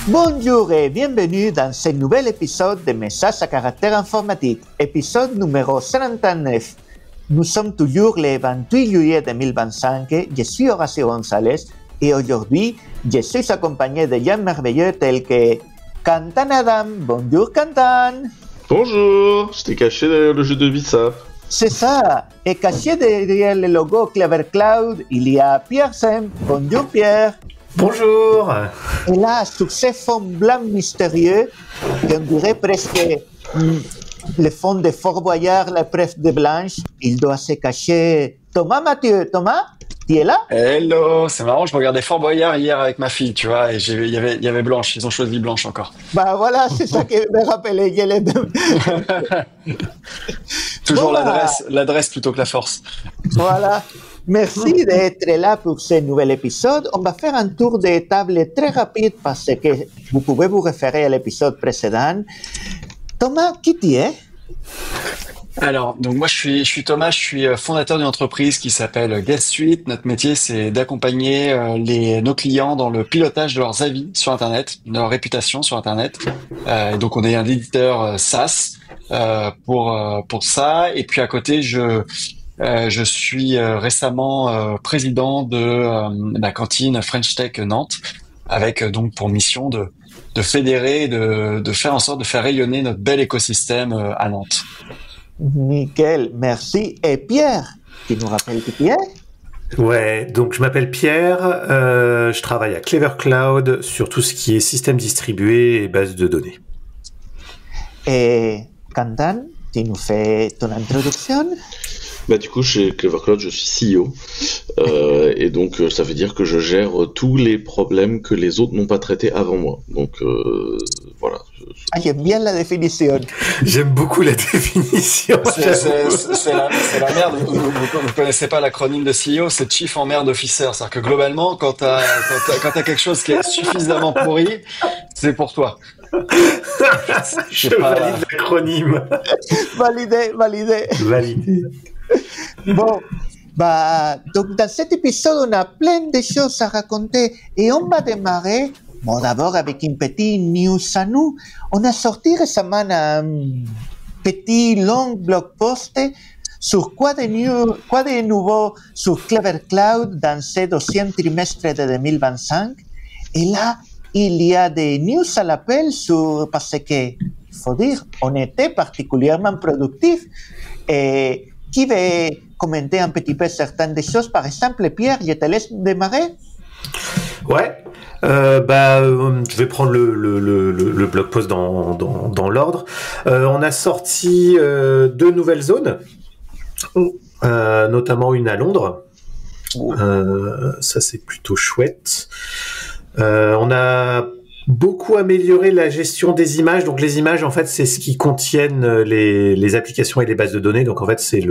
Bonjour et bienvenue dans ce nouvel épisode de Messages à caractère informatique, épisode numéro 59. Nous sommes toujours le 28 juillet 2025, je suis Horacio González et aujourd'hui, je suis accompagné de gens merveilleux tels que Kantan Adam. Bonjour Kantan. Bonjour, j'étais caché derrière le jeu de Visa. C'est ça, et caché derrière le logo Clever Cloud, il y a Pierre Sem. Bonjour Pierre. Bonjour. Et là, sur ce fond blanc mystérieux, on dirait presque le fond de Fort Boyard, la preuve de Blanche, il doit se cacher. Thomas Mathieu, Thomas, tu es là? Hello, c'est marrant, je regardais Fort Boyard hier avec ma fille, tu vois, et il y avait Blanche, ils ont choisi Blanche encore. Bah voilà, c'est ça que me rappelait. Toujours bon, l'adresse plutôt que la force. Voilà. Merci d'être là pour ce nouvel épisode. On va faire un tour de table très rapide parce que vous pouvez vous référer à l'épisode précédent. Thomas, qui tu es? Alors, donc moi je suis Thomas, je suis fondateur d'une entreprise qui s'appelle Guest Suite. Notre métier c'est d'accompagner nos clients dans le pilotage de leurs avis sur Internet, de leur réputation sur Internet. Et donc on est un éditeur SaaS pour ça. Et puis à côté je suis récemment président de la cantine French Tech Nantes, avec donc pour mission de fédérer, de faire en sorte de faire rayonner notre bel écosystème à Nantes. Nickel, merci. Et Pierre, tu nous rappelles qui tu es? Ouais, donc je m'appelle Pierre, je travaille à Clever Cloud sur tout ce qui est système distribué et base de données. Et Kantan, tu nous fais ton introduction? Bah du coup chez Clever Cloud je suis CEO et donc ça veut dire que je gère tous les problèmes que les autres n'ont pas traités avant moi. Donc voilà. Ah, j'aime bien la définition. J'aime beaucoup la définition. C'est la merde. Vous connaissez pas l'acronyme de CEO, c'est Chief Emmerd Officer. C'est-à-dire que globalement, quand t'as quelque chose qui est suffisamment pourri, c'est pour toi. Je valide l'acronyme. Validé. Bon, bah, donc dans cet épisode, on a plein de choses à raconter et on va démarrer. Bon, d'abord avec une petite news à nous. On a sorti récemment un petit long blog post sur quoi de nouveau sur Clever Cloud dans ce deuxième trimestre de 2025. Et là, il y a des news à l'appel parce que, il faut dire, on était particulièrement productifs. Et qui veut commenter un petit peu certaines des choses? Par exemple, Pierre, je te laisse démarrer. Ouais. Je vais prendre le blog post dans l'ordre. On a sorti 2 nouvelles zones, notamment une à Londres. Ça c'est plutôt chouette. On a beaucoup amélioré la gestion des images. Donc les images, en fait, c'est ce qui contiennent les applications et les bases de données. Donc en fait, c'est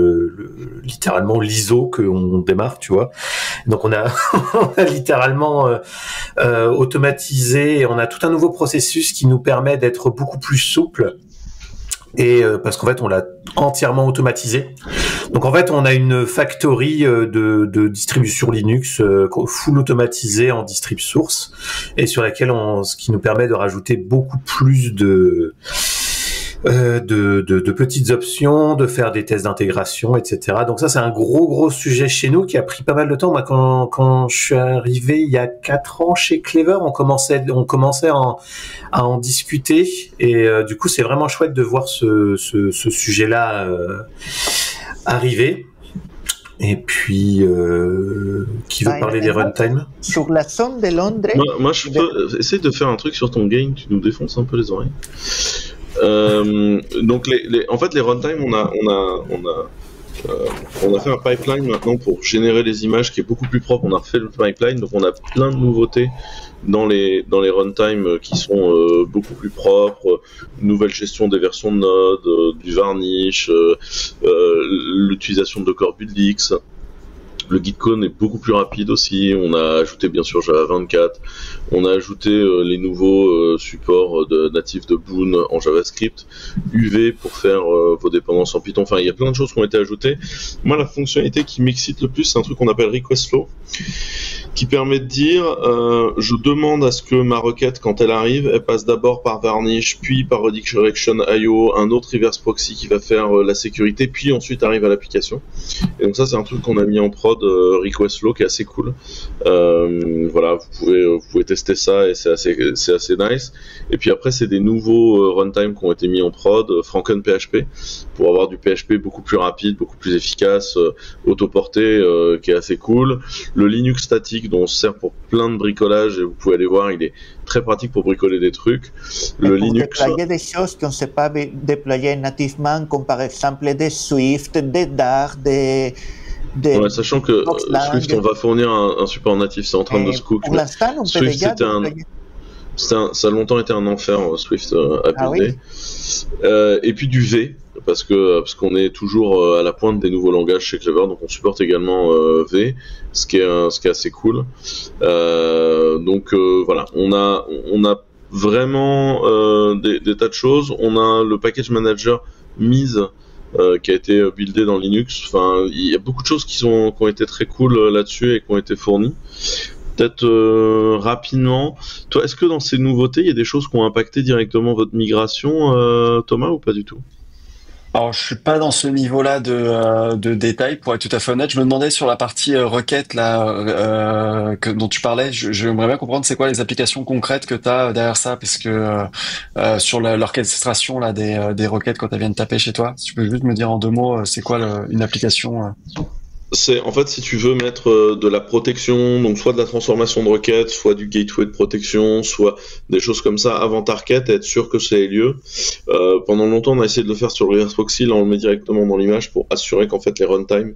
littéralement l'ISO qu'on démarre, tu vois. Donc on a littéralement automatisé. Et on a tout un nouveau processus qui nous permet d'être beaucoup plus souple. Et parce qu'en fait, on l'a entièrement automatisé. Donc en fait, on a une factory de distribution Linux full automatisée en distrib source et sur laquelle ce qui nous permet de rajouter beaucoup plus de petites options, de faire des tests d'intégration, etc. Donc ça, c'est un gros sujet chez nous qui a pris pas mal de temps. Moi, quand je suis arrivé il y a 4 ans chez Clever, on commençait à en discuter et du coup, c'est vraiment chouette de voir ce sujet-là arriver. Et puis, qui veut parler des runtime? Sur la zone de Londres. Moi, je peux essayer de faire un truc sur ton gain. Tu nous défonces un peu les oreilles. Donc en fait les runtime on a fait un pipeline maintenant pour générer les images qui est beaucoup plus propre. On a refait le pipeline, donc on a plein de nouveautés dans les runtime qui sont beaucoup plus propres, nouvelle gestion des versions de Node, du varnish, l'utilisation de Docker BuildX. Le Gitcon est beaucoup plus rapide aussi. On a ajouté bien sûr Java 24. On a ajouté les nouveaux supports natifs de Boon en JavaScript, UV pour faire vos dépendances en Python. Enfin, il y a plein de choses qui ont été ajoutées. Moi, la fonctionnalité qui m'excite le plus, c'est un truc qu'on appelle Request Flow, qui permet de dire je demande à ce que ma requête, quand elle arrive, elle passe d'abord par Varnish, puis par Redirection.io, un autre reverse proxy qui va faire la sécurité, puis ensuite arrive à l'application. Et donc ça, c'est un truc qu'on a mis en prod, Request Flow, qui est assez cool. Voilà, vous pouvez tester ça et c'est assez nice. Et puis après, c'est des nouveaux runtime qui ont été mis en prod, FrankenPHP, pour avoir du PHP beaucoup plus rapide, beaucoup plus efficace, autoporté, qui est assez cool. Le Linux statique, dont on se sert pour plein de bricolage, et vous pouvez aller voir, il est très pratique pour bricoler des trucs. Le Linux... déployer des choses qu'on ne sait pas déployer nativement, comme par exemple des Swift, des Dart, des ouais, sachant que Swift, on va fournir un support natif, c'est en train de se cook. Pour l'instant, on peut déjà déployer. Ça a longtemps été un enfer, Swift à builder. Et puis du V, parce qu'on est toujours à la pointe des nouveaux langages chez Clever, donc on supporte également V, ce qui est assez cool. Donc voilà, on a vraiment des tas de choses. On a le package manager Mise qui a été buildé dans Linux. Enfin, il y a beaucoup de choses qui ont été très cool là-dessus et qui ont été fournies. Peut-être rapidement, toi, est-ce que dans ces nouveautés, il y a des choses qui ont impacté directement votre migration, Thomas, ou pas du tout? Alors, je suis pas dans ce niveau-là de détail, pour être tout à fait honnête. Je me demandais sur la partie requête là dont tu parlais. J'aimerais bien comprendre c'est quoi les applications concrètes que tu as derrière ça, parce que sur l'orchestration là des requêtes quand elles viennent taper chez toi. Si tu peux juste me dire en 2 mots, c'est quoi une application C'est en fait, si tu veux mettre de la protection, donc soit de la transformation de requête, soit du gateway de protection, soit des choses comme ça avant ta requête, être sûr que ça ait lieu. Pendant longtemps, on a essayé de le faire sur le reverse proxy, là on le met directement dans l'image pour assurer qu'en fait les runtime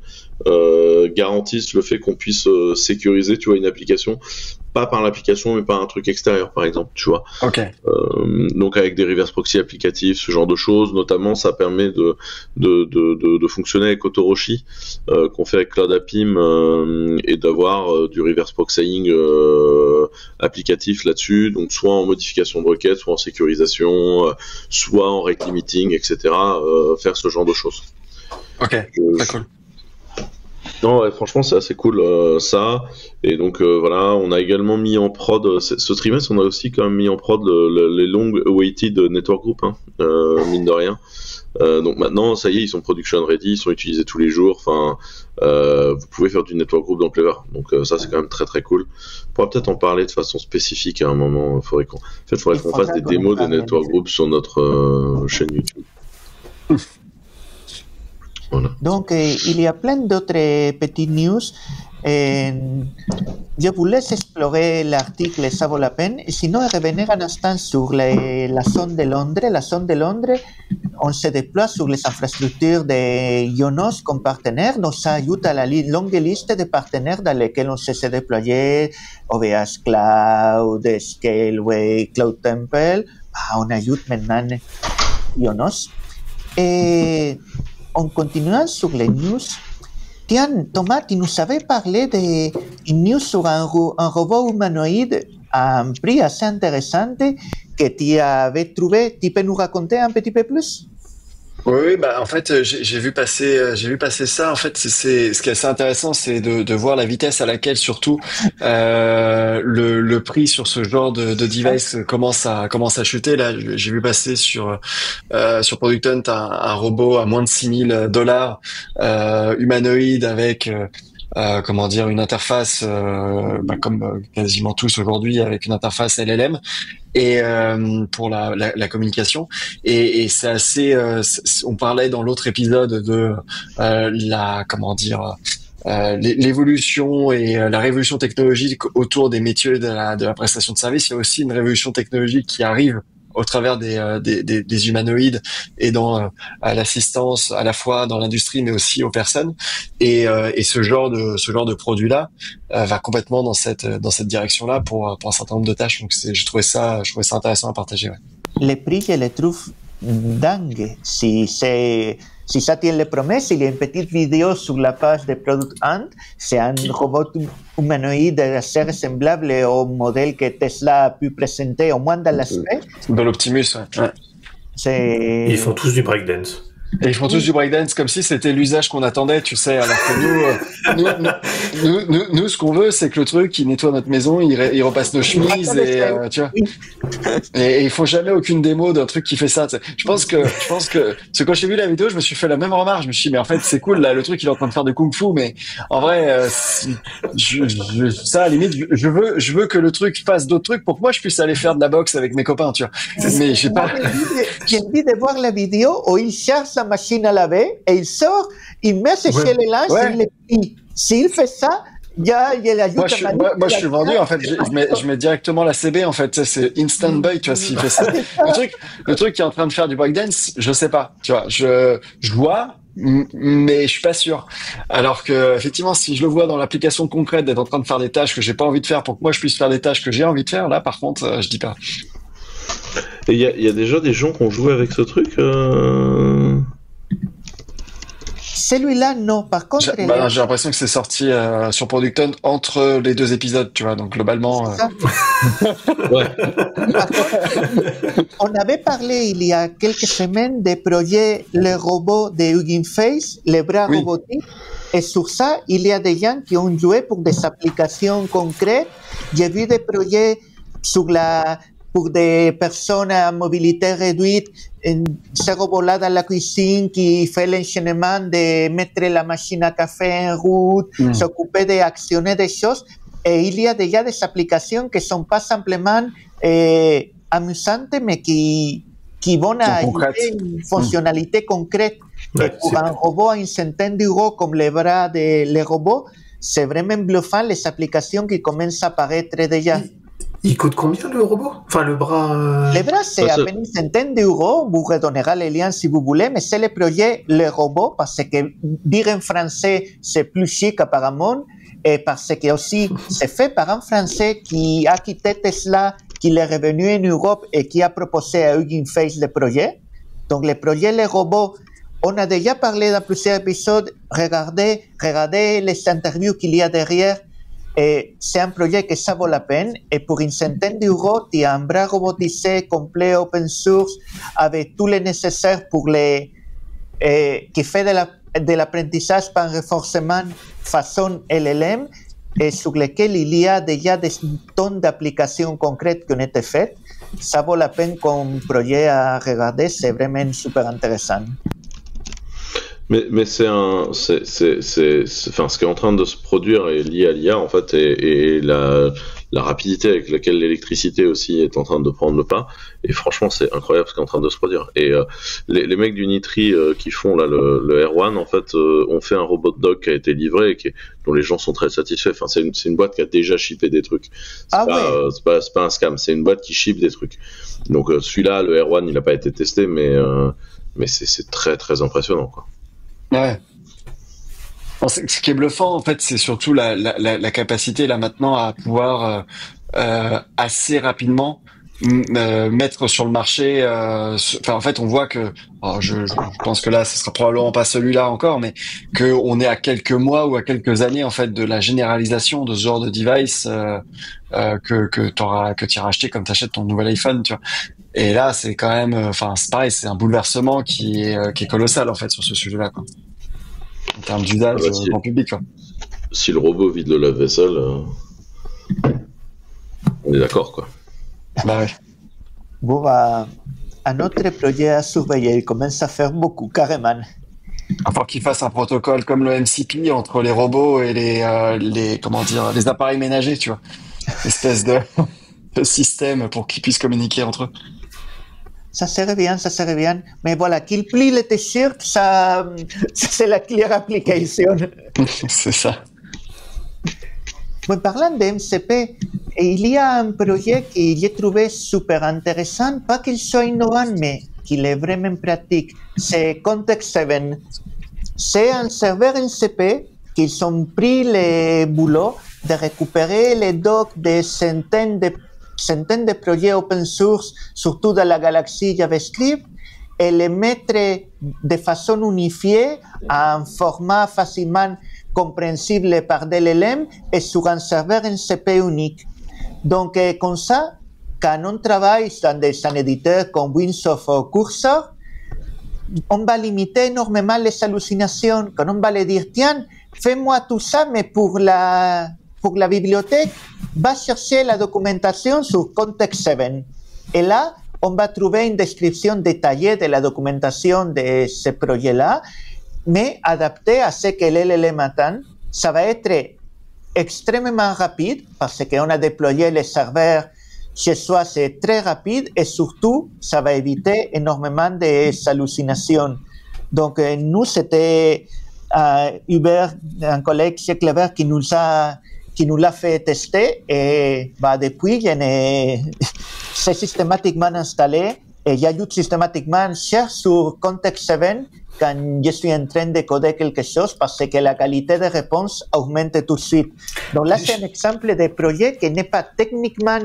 garantissent le fait qu'on puisse sécuriser, tu vois, une application, pas par l'application mais par un truc extérieur par exemple, tu vois. Ok. Donc avec des reverse proxy applicatifs, ce genre de choses, notamment ça permet de fonctionner avec Autoroshi, qu'on fait avec Cloud APIM, et d'avoir du reverse proxying applicatif là-dessus, donc soit en modification de requête, soit en sécurisation, soit en rate limiting, etc. Faire ce genre de choses. Ok, très cool. Non, ouais, franchement, c'est assez cool ça. Et donc voilà, on a également mis en prod ce trimestre, on a aussi quand même mis en prod les long awaited network group, hein, mine de rien. Donc maintenant, ça y est, ils sont production ready, ils sont utilisés tous les jours. Enfin, vous pouvez faire du network group dans Clever. Donc ça, c'est quand même très très cool. On pourra peut-être en parler de façon spécifique à un moment. Faudrait qu'on fasse des démos de network group sur notre chaîne YouTube. Voilà. Donc, il y a plein d'autres petites news. Je vous laisse explorer l'article, ça vaut la peine. Sinon, revenir un instant sur la zone de Londres. La zone de Londres, on se déploie sur les infrastructures de Ionos comme partenaire. Donc, ça ajoute à la longue liste de partenaires dans lesquels on s'est déployé, OVH Cloud, Scaleway, Cloud Temple. On ajoute maintenant Ionos. Et en continuant sur les news, tiens, Thomas, tu nous avais parlé d'une news sur un robot humanoïde à un prix assez intéressant que tu avais trouvé. Tu peux nous raconter un petit peu plus? Oui, bah en fait j'ai vu passer ça. En fait, c'est ce qui est assez intéressant, c'est de voir la vitesse à laquelle surtout le prix sur ce genre de device commence à chuter. Là, j'ai vu passer sur Product Hunt un robot à moins de $6,000 humanoïde avec comment dire, une interface comme quasiment tous aujourd'hui, avec une interface LLM et pour la communication, et c'est assez on parlait dans l'autre épisode de l'évolution et la révolution technologique autour des métiers de la prestation de service. Il y a aussi une révolution technologique qui arrive au travers des humanoïdes et dans l'assistance à la fois dans l'industrie mais aussi aux personnes, et ce genre de produit là va complètement dans cette direction-là pour un certain nombre de tâches. Donc je trouvais ça intéressant à partager. Ouais. Les prix, je les trouve dingues. Si c'est si ça tient les promesses, il y a une petite vidéo sur la page de Product Hunt. C'est un robot humanoïde assez ressemblable au modèle que Tesla a pu présenter, au moins dans l'aspect. De l'Optimus, ouais. Ils font tous du breakdance. Et ils font tous du breakdance comme si c'était l'usage qu'on attendait, tu sais, alors que nous, ce qu'on veut, c'est que le truc, il nettoie notre maison, il repasse nos chemises, et tu vois. Et il faut jamais aucune démo d'un truc qui fait ça. T'sais. Je pense que, parce que quand j'ai vu la vidéo, je me suis fait la même remarque. Je me suis dit, mais en fait, c'est cool, là, le truc, il est en train de faire de kung-fu, mais en vrai, ça, à la limite, je veux que le truc fasse d'autres trucs pour que moi, je puisse aller faire de la boxe avec mes copains, tu vois. Mais j'ai pas. J'ai envie de voir la vidéo où il charge la machine à laver et il sort, il met ses chez les linges, il les plie. S'il fait ça, il ajoute moi, je suis vendu, en fait. Je mets directement la CB, en fait. C'est instant buy, tu vois, s'il fait ça. Le truc qui est en train de faire du breakdance, je sais pas, tu vois. Je vois, mais je suis pas sûr. Alors que, effectivement, si je le vois dans l'application concrète d'être en train de faire des tâches que j'ai pas envie de faire pour que moi je puisse faire des tâches que j'ai envie de faire, là, par contre, je dis pas. Et il y a déjà des gens qui ont joué avec ce truc Celui-là, non. Par contre, j'ai l'impression que c'est sorti sur Product Hunt entre les deux épisodes, tu vois. Donc globalement, ouais. On avait parlé il y a quelques semaines des projets le robot de Hugging Face, les bras robotiques. Et sur ça, il y a des gens qui ont joué pour des applications concrètes. J'ai vu des projets pour des personnes à mobilité réduite, ce robot-là dans la cuisine qui fait l'enchaînement de mettre la machine à café en route, s'occuper d'actionner des choses. Et il y a déjà des applications qui ne sont pas simplement amusantes, mais qui vont ajouter une fonctionnalité concrète. Et pour un robot à une centaine d'euros comme les bras des robots, c'est vraiment bluffant les applications qui commencent à apparaître déjà. Il coûte combien le robot? Enfin, le bras. Le bras, c'est à peine une centaine d'euros. Vous redonnera les liens si vous voulez, mais c'est le projet Le Robot, parce que dire en français, c'est plus chic apparemment, et parce que aussi, c'est fait par un Français qui a quitté Tesla, qui est revenu en Europe et qui a proposé à Hugging Face le projet. Donc, le projet Le Robot, on a déjà parlé dans plusieurs épisodes. Regardez les interviews qu'il y a derrière. Et c'est un projet que ça vaut la peine. Et pour une centaine d'euros, tu as un bras robotisé complet open source avec tout le nécessaire pour qui fait de l'apprentissage par renforcement façon LLM et sur lequel il y a déjà des tonnes d'applications concrètes qui ont été faites. Ça vaut la peine comme projet à regarder. C'est vraiment super intéressant. Mais ce qui est en train de se produire est lié à l'IA en fait et la rapidité avec laquelle l'électricité aussi est en train de prendre le pas. Et franchement, c'est incroyable ce qui est en train de se produire. Et les mecs du Nitri qui font là le R1 en fait ont fait un robot dog qui a été livré et dont les gens sont très satisfaits. Enfin, c'est une boîte qui a déjà shippé des trucs. C'est pas un scam, c'est une boîte qui ship des trucs. Donc celui-là, le R1, il n'a pas été testé, mais c'est très très impressionnant quoi. Ouais. Bon, ce qui est bluffant, en fait, c'est surtout la capacité là maintenant à pouvoir assez rapidement mettre sur le marché. En fait, on voit que, je pense que là, ce sera probablement pas celui-là encore, mais que on est à quelques mois ou à quelques années en fait de la généralisation de ce genre de device que tu auras acheté comme t'achètes ton nouvel iPhone, tu vois. Et là, c'est quand même, c'est pareil, c'est un bouleversement qui est colossal en fait sur ce sujet-là, quoi. En termes d'usage grand public, quoi. Si le robot vide le lave-vaisselle, on est d'accord, quoi. Bah ouais. Bon, un autre projet à surveiller, il commence à faire beaucoup, carrément. Faut qu'il fasse un protocole comme le MCP entre les robots et les appareils ménagers, tu vois. Espèce de système pour qu'ils puissent communiquer entre eux. Ça serait bien. Mais voilà, qu'il plie les t-shirts, ça c'est la clear application. C'est ça. Mais parlant de MCP, il y a un projet que j'ai trouvé super intéressant, pas qu'il soit innovant, mais qu'il est vraiment pratique. C'est Context 7. C'est un serveur MCP qu'ils ont pris le boulot de récupérer les docs de centaines de projets open source, surtout dans la galaxie JavaScript, et les mettre de façon unifiée en format facilement compréhensible par des LLM et sur un serveur MCP unique. Donc, comme ça, quand on travaille dans un éditeur comme Windsoft ou Cursor, on va limiter énormément les hallucinations. Quand on va leur dire, tiens, fais-moi tout ça, mais pour la bibliothèque, va chercher la documentation sur Context 7. Et là, on va trouver une description détaillée de la documentation de ce projet-là, mais adaptée à ce que LLM attend. Ça va être extrêmement rapide parce qu'on a déployé les serveurs chez soi, c'est très rapide et surtout, ça va éviter énormément de hallucinations. Donc, nous, c'était Hubert, un collègue chez Clever, qui nous l'a fait tester et depuis, c'est systématiquement installé et j'ajoute systématiquement cherche sur Context 7 quand je suis en train de coder quelque chose parce que la qualité de réponse augmente tout de suite. Donc là, c'est un exemple de projet qui n'est pas techniquement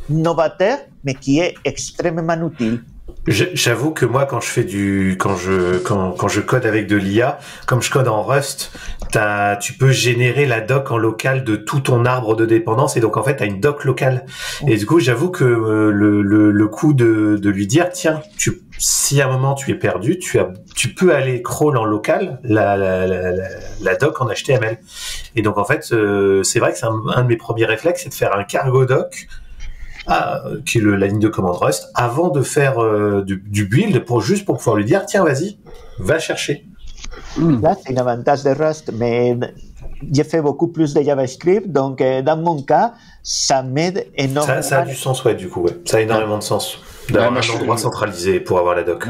novateur, mais qui est extrêmement utile. J'avoue que moi, quand je code avec de l'IA, comme je code en Rust, tu peux générer la doc en local de tout ton arbre de dépendance et donc en fait t'as une doc locale. Et du coup, j'avoue que le coup de lui dire tiens, si à un moment tu es perdu, tu peux aller crawl en local la doc en HTML. Et donc en fait, c'est vrai que c'est un de mes premiers réflexes, c'est de faire un cargo doc. Qui est la ligne de commande Rust, avant de faire du build juste pour pouvoir lui dire tiens vas-y, va chercher. Là c'est un avantage de Rust, mais j'ai fait beaucoup plus de JavaScript, donc dans mon cas ça m'aide énormément. Ça a du sens, ouais, du coup, ouais. Ça a énormément de sens d'avoir un endroit centralisé pour avoir la doc.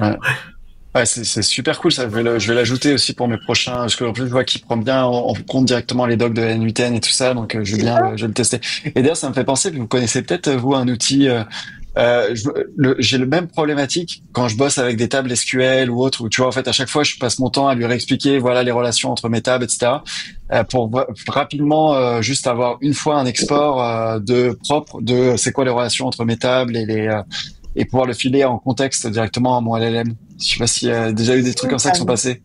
Ouais, c'est super cool ça. Je vais l'ajouter aussi pour mes prochains, parce que en plus je vois qu'il prend bien en compte directement les docs de N8N et tout ça, donc je vais le tester. Et d'ailleurs ça me fait penser que vous connaissez peut-être vous un outil. J'ai le même problématique quand je bosse avec des tables SQL ou autres, où tu vois en fait à chaque fois je passe mon temps à lui réexpliquer voilà les relations entre mes tables, etc. Pour rapidement juste avoir une fois un export propre de c'est quoi les relations entre mes tables et pouvoir le filer en contexte directement à mon LLM. Je sais pas s'il y a déjà eu des trucs comme ça qui sont passés.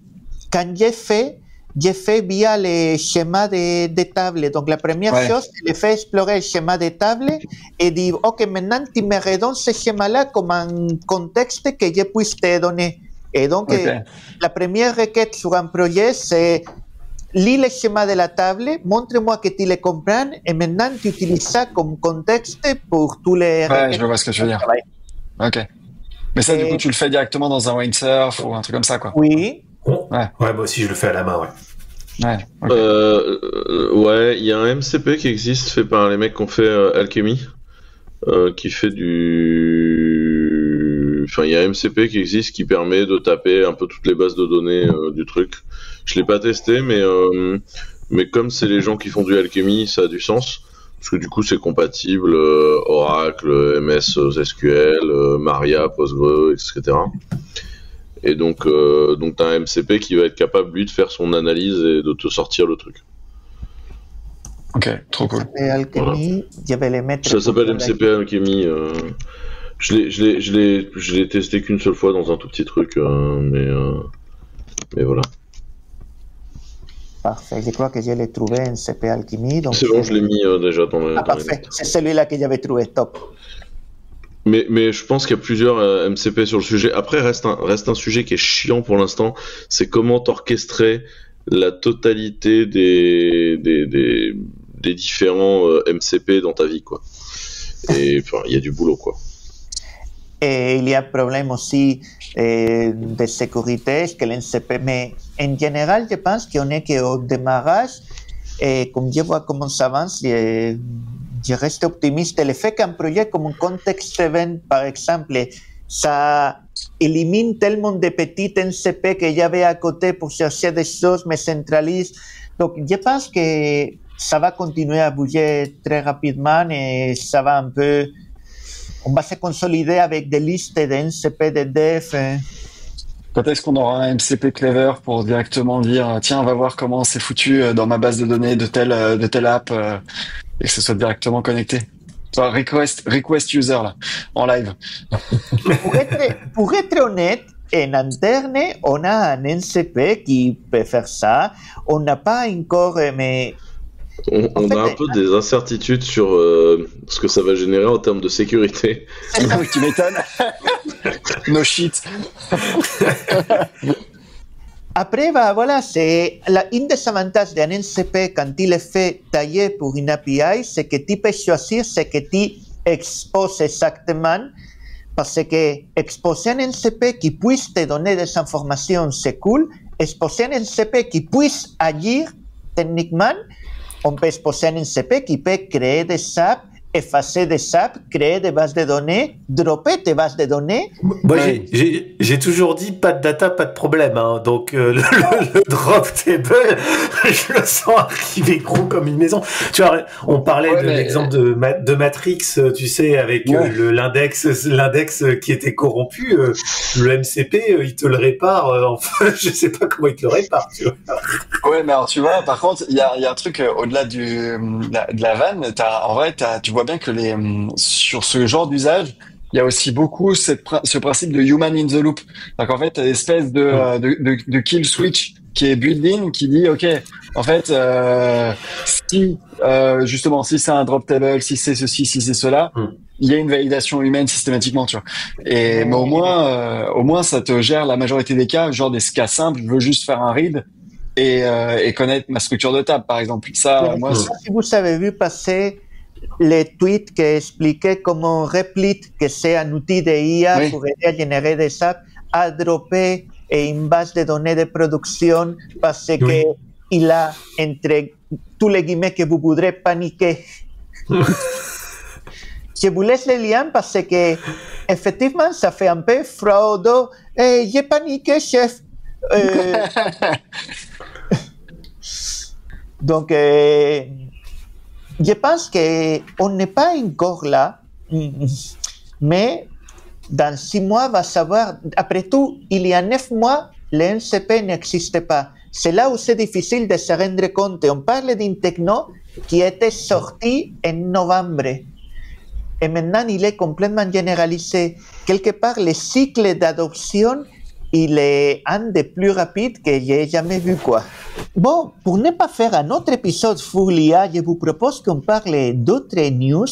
Quand j'ai fait via les schémas de table. Donc, la première chose, c'est de faire explorer le schéma de table et dire, OK, maintenant, tu me redonnes ce schéma-là comme un contexte que je puisse te donner. Et donc, la première requête sur un projet, c'est lis le schéma de la table, montre-moi que tu le comprends et maintenant, tu utilises ça comme contexte pour tous les requêtes. Je vois ce que tu veux dire. OK. Mais ça, du coup, tu le fais directement dans un Windsurf ou un truc comme ça, quoi. Oui. Ouais, moi aussi, je le fais à la main, ouais. Ouais, il y a un MCP qui existe fait par les mecs qui ont fait Alchemy, qui fait Enfin, il y a un MCP qui existe qui permet de taper un peu toutes les bases de données du truc. Je l'ai pas testé, mais comme c'est les gens qui font du Alchemy, ça a du sens. Parce que du coup, c'est compatible Oracle, MS SQL, Maria, Postgre, etc. Et donc t'as un MCP qui va être capable, lui, de faire son analyse et de te sortir le truc. Ok, trop cool. Alchemy, voilà. Ça s'appelle MCP Alchemy. Je l'ai testé qu'une seule fois dans un tout petit truc, mais voilà. Parfait, je crois que je l'ai trouvé, MCP Alchemy. Donc c'est bon, je l'ai mis déjà dans le... parfait, c'est celui-là que j'avais trouvé, top. Mais je pense qu'il y a plusieurs MCP sur le sujet. Après, reste un sujet qui est chiant pour l'instant, c'est comment t'orchestrer la totalité des différents MCP dans ta vie, quoi. Et enfin, il y a du boulot, quoi. Et il y a un problème aussi de sécurité, que l'MCP, mais en général, je pense qu'on est qu'au démarrage, et comme je vois comment ça avance, je reste optimiste. Le fait qu'un projet comme un Context Event, par exemple, ça élimine tellement de petits MCP que j'avais à côté pour chercher des choses, me centralise. Donc, je pense que ça va continuer à bouger très rapidement et ça va un peu... On va se consolider avec des listes de MCP de dev. Quand est-ce qu'on aura un MCP Clever pour directement dire tiens, on va voir comment c'est foutu dans ma base de données de telle app et que ce soit directement connecté. Request user là, en live. Pour être honnête, en interne, on a un NCP qui peut faire ça. On n'a pas encore, mais On a un peu des incertitudes sur ce que ça va générer en termes de sécurité. Ah oui, tu m'étonnes. No shit. après, bah, voilà, c'est une des avantages d'un NCP quand il est fait tailler pour une API, c'est que tu peux choisir ce que tu exposes exactement, parce que exposer un NCP qui puisse te donner des informations, c'est cool. Exposer un NCP qui puisse agir techniquement, on peut exposer un NCP qui peut créer des apps, effacer des apps, créer des bases de données, dropper des bases de données. Moi, j'ai toujours dit pas de data, pas de problème. Hein. Donc, le drop table, je le sens arriver gros comme une maison. Tu vois, on parlait de l'exemple de Matrix, tu sais, avec l'index qui était corrompu. Le MCP, il te le répare. Enfin, je sais pas comment il te le répare. Tu vois. Ouais, mais alors tu vois, par contre, il y a un truc au-delà de la vanne. En vrai, tu vois bien que sur ce genre d'usage, il y a aussi beaucoup ce principe de human in the loop. Donc en fait, t'as une espèce de kill switch qui est built-in, qui dit ok, en fait, justement, si c'est un drop table, si c'est ceci, si c'est cela, il y a une validation humaine systématiquement, tu vois. Mais au moins, ça te gère la majorité des cas, genre des cas simples. Je veux juste faire un read et connaître ma structure de table, par exemple. Ça, moi, si vous avez vu passer les tweets qui expliquaient comment Replit, que c'est un outil de IA pour aider à générer des apps, a droppé une base de données de production parce que il a, entre tous les guillemets que vous voudrez, paniqué. Je vous laisse le lien parce que effectivement, ça fait un peu fraude. J'ai paniqué, chef. Donc, je pense qu'on n'est pas encore là, mais dans 6 mois, on va savoir. Après tout, il y a 9 mois, le NCP n'existait pas. C'est là où c'est difficile de se rendre compte. On parle d'une techno qui était sortie en novembre. Et maintenant, il est complètement généralisé. Quelque part, le cycle d'adoption, il est un des plus rapides que j'ai jamais vu, quoi. Bon, pour ne pas faire un autre épisode full IA, je vous propose qu'on parle d'autres news.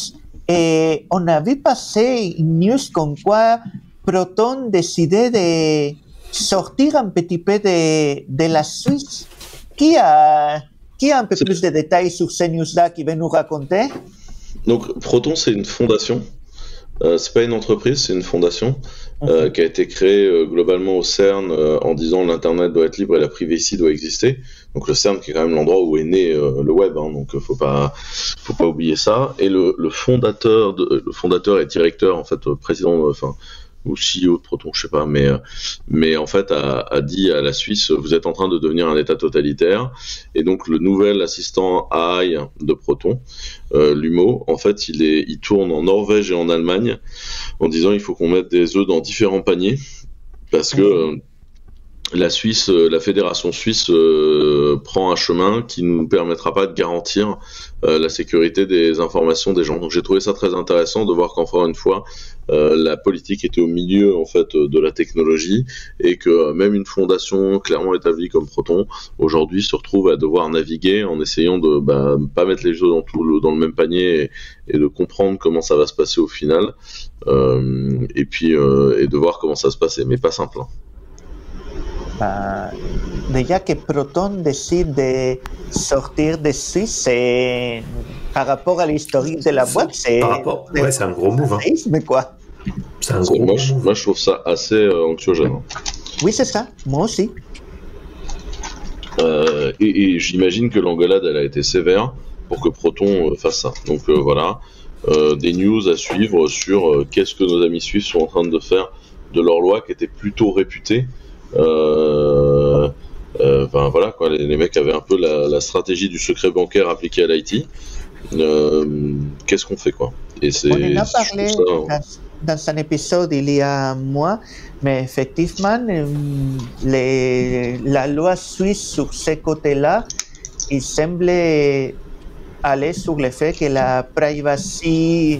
Et on a vu passer une news comme quoi Proton décidait de sortir un petit peu de la Suisse. Qui a un peu plus de détails sur ces news-là qui va nous raconter? Donc, Proton, c'est une fondation. C'est pas une entreprise, c'est une fondation qui a été créée globalement au CERN en disant l'internet doit être libre et la privacy doit exister. Donc le CERN qui est quand même l'endroit où est né le web, hein, donc faut pas oublier ça. Et le fondateur et directeur, en fait, président, ou CEO de Proton, je sais pas, mais en fait a dit à la Suisse, vous êtes en train de devenir un État totalitaire, et donc le nouvel assistant AI de Proton, Lumo, en fait il tourne en Norvège et en Allemagne en disant il faut qu'on mette des œufs dans différents paniers parce que la fédération suisse prend un chemin qui ne nous permettra pas de garantir la sécurité des informations des gens. Donc j'ai trouvé ça très intéressant de voir qu'encore une fois, la politique était au milieu en fait de la technologie et que même une fondation clairement établie comme Proton aujourd'hui se retrouve à devoir naviguer en essayant de pas mettre les œufs dans le même panier et de comprendre comment ça va se passer au final et de voir comment ça se passait, mais pas simple. Hein. Déjà que Proton décide de sortir de Suisse, par rapport à l'historique de la boîte, c'est un gros move. Hein. Mais quoi? C'est un gros move. Moi, je trouve ça assez anxiogène. Oui, c'est ça. Moi aussi. Et j'imagine que l'engueulade, elle a été sévère pour que Proton fasse ça. Donc voilà, des news à suivre sur qu'est-ce que nos amis suisses sont en train de faire de leur loi qui était plutôt réputée. Voilà quoi, les mecs avaient un peu la stratégie du secret bancaire appliquée à l'IT. Qu'est-ce qu'on fait quoi? Et on en a parlé dans un épisode il y a un mois, mais effectivement la loi suisse sur ce côté-là, il semblait aller sur le fait que la privacy,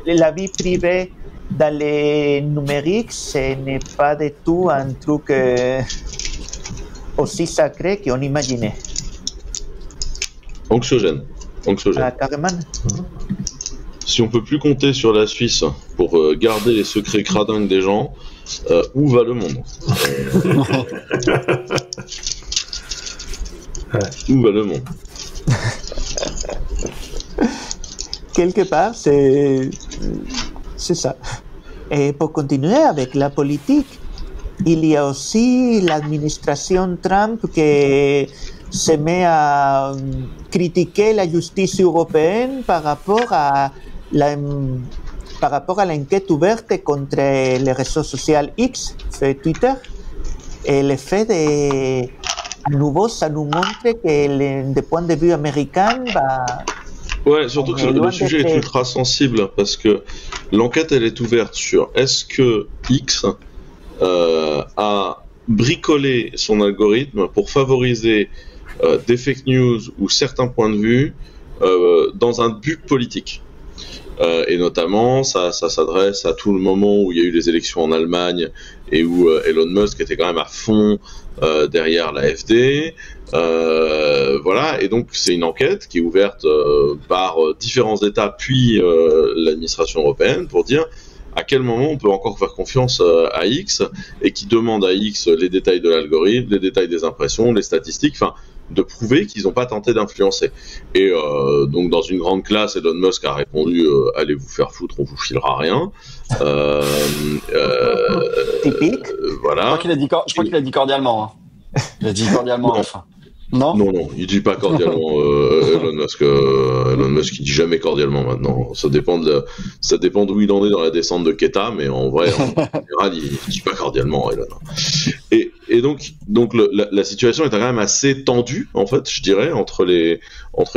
la vie privée dans les numériques, ce n'est pas du tout un truc aussi sacré qu'on imaginait. Anxiogène. Ah, carrément. Si on peut plus compter sur la Suisse pour garder les secrets cradingues des gens, où va le monde? Où va le monde? Quelque part, c'est ça. Et pour continuer avec la politique, il y a aussi l'administration Trump qui se met à critiquer la justice européenne par rapport à l'enquête ouverte contre les réseaux sociaux X, c'est Twitter. Et le fait de, à nouveau, ça nous montre que du point de vue américain, ouais, surtout que le sujet est ultra sensible parce que l'enquête elle est ouverte sur est-ce que X a bricolé son algorithme pour favoriser des fake news ou certains points de vue dans un but politique. Et notamment, ça s'adresse à tout le moment où il y a eu les élections en Allemagne et où Elon Musk était quand même à fond derrière l'AfD. Voilà, et donc c'est une enquête qui est ouverte par différents États puis l'administration européenne pour dire à quel moment on peut encore faire confiance à X et qui demande à X les détails de l'algorithme, les détails des impressions, les statistiques, enfin de prouver qu'ils n'ont pas tenté d'influencer. Et donc dans une grande classe, Elon Musk a répondu allez vous faire foutre, on vous filera rien. Typique. Voilà. Je crois qu'il a dit cordialement. Hein. Il a dit cordialement à la fin. Non, il dit pas cordialement. Elon Musk, il dit jamais cordialement maintenant. Ça dépend d'où il en est dans la descente de Quetta, mais en vrai, en général, il dit pas cordialement, Elon. Et donc la situation est quand même assez tendue, en fait, je dirais, entre les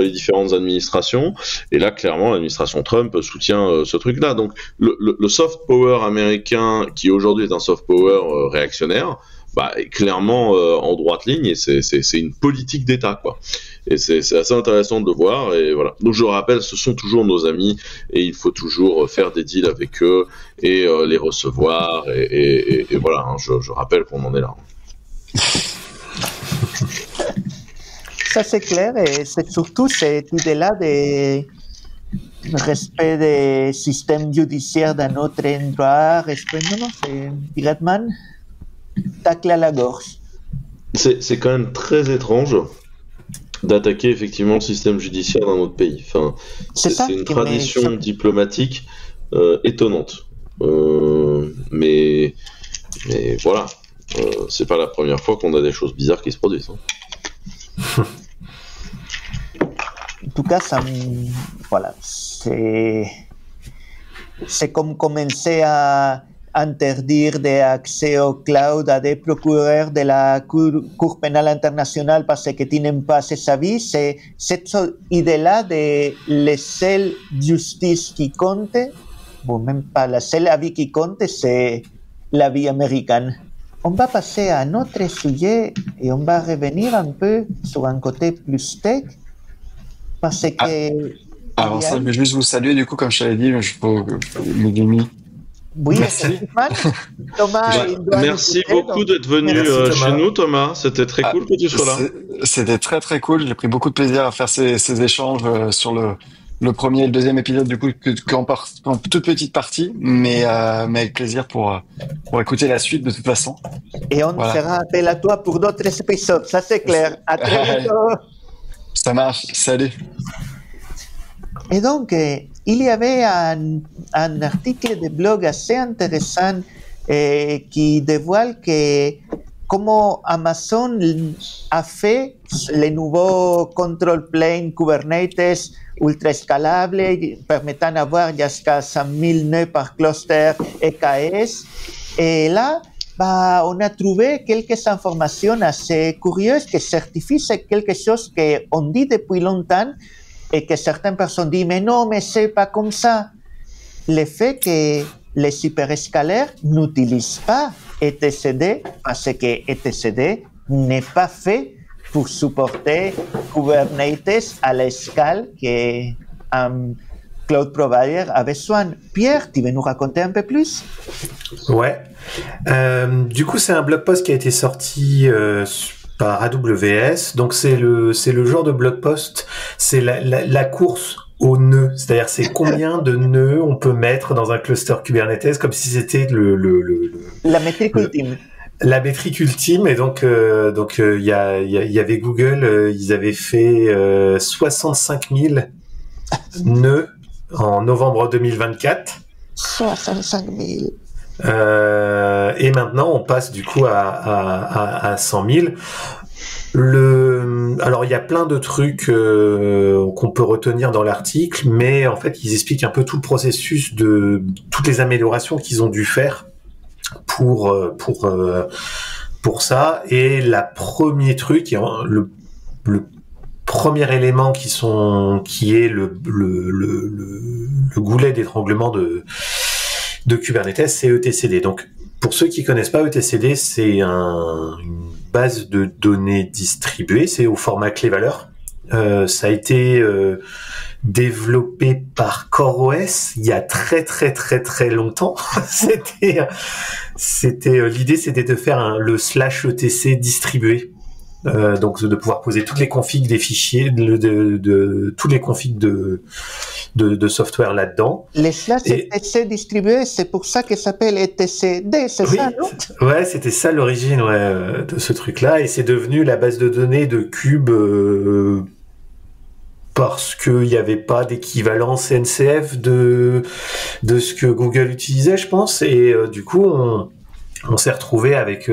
différentes administrations. Et là, clairement, l'administration Trump soutient ce truc-là. Donc le soft power américain, qui aujourd'hui est un soft power réactionnaire, est clairement en droite ligne et c'est une politique d'État, quoi. Et c'est assez intéressant de voir, et voilà. Donc je rappelle, ce sont toujours nos amis et il faut toujours faire des deals avec eux et les recevoir et voilà, hein, je rappelle qu'on en est là. Ça c'est clair, et c'est surtout cette idée-là de respect des systèmes judiciaires dans notre endroit, respect, non, c'est directement tacle à la gorge. C'est quand même très étrange d'attaquer effectivement le système judiciaire d'un autre pays. Enfin, c'est une tradition diplomatique étonnante. Mais voilà, c'est pas la première fois qu'on a des choses bizarres qui se produisent. Hein. En tout cas, voilà, c'est comme commencer à interdire l'accès au cloud à des procureurs de la Cour pénale internationale parce qu'ils n'aiment pas ces avis. C'est cette idée-là de la seule justice qui compte, bon, même pas la seule avis qui compte, c'est l'avis américain. On va passer à un autre sujet et on va revenir un peu sur un côté plus tech parce que... Avant ça, je vais juste vous saluer, du coup, comme je t'avais dit, je mes amis. Oui, merci. Thomas, merci beaucoup d'être venu chez nous, Thomas. C'était très cool que tu sois là. C'était très très cool. J'ai pris beaucoup de plaisir à faire ces échanges sur le premier et le deuxième épisode, du coup, en toute petite partie, mais avec plaisir pour écouter la suite de toute façon. Et on fera appel à toi pour d'autres épisodes, ça c'est clair. À très bientôt. Ça marche. Salut. Et donc, il y avait un article de blog assez intéressant qui dévoile comment Amazon a fait les nouveaux control plane Kubernetes ultra escalables permettant d'avoir jusqu'à 100 000 nœuds par cluster EKS. Et là, on a trouvé quelques informations assez curieuses qui certifient quelque chose qu'on dit depuis longtemps et que certaines personnes disent, mais non, mais c'est pas comme ça. Le fait que les hyperescalaires n'utilisent pas etcd parce que etcd n'est pas fait pour supporter Kubernetes à l'escale cloud provider a besoin. Pierre, tu veux nous raconter un peu plus? Ouais. Du coup, c'est un blog post qui a été sorti par AWS. Donc, c'est le genre de blog post, c'est la course aux nœuds. C'est-à-dire, c'est combien de nœuds on peut mettre dans un cluster Kubernetes, comme si c'était la métrique ultime. La métrique ultime. Et donc, il y avait Google, ils avaient fait 65 000 nœuds en novembre 2024. 65 000. Et maintenant, on passe du coup à 100 000. Alors, il y a plein de trucs qu'on peut retenir dans l'article, mais en fait, ils expliquent un peu tout le processus de toutes les améliorations qu'ils ont dû faire pour ça. Et le premier élément qui est le goulet d'étranglement de Kubernetes, c'est etcd. Donc, pour ceux qui connaissent pas, etcd, c'est une base de données distribuée, c'est au format clé-valeur. Ça a été développé par CoreOS il y a très longtemps. L'idée, c'était de faire le /etc distribué. Donc de pouvoir poser toutes les configs des fichiers, toutes les configs de software là-dedans. Les /etc distribués, c'est pour ça que ça s'appelle etcd, c'est oui, ça, non? Ouais, c'était ça l'origine de ce truc-là, et c'est devenu la base de données de Kube parce qu'il n'y avait pas d'équivalent CNCF de ce que Google utilisait, je pense, et du coup on s'est retrouvé avec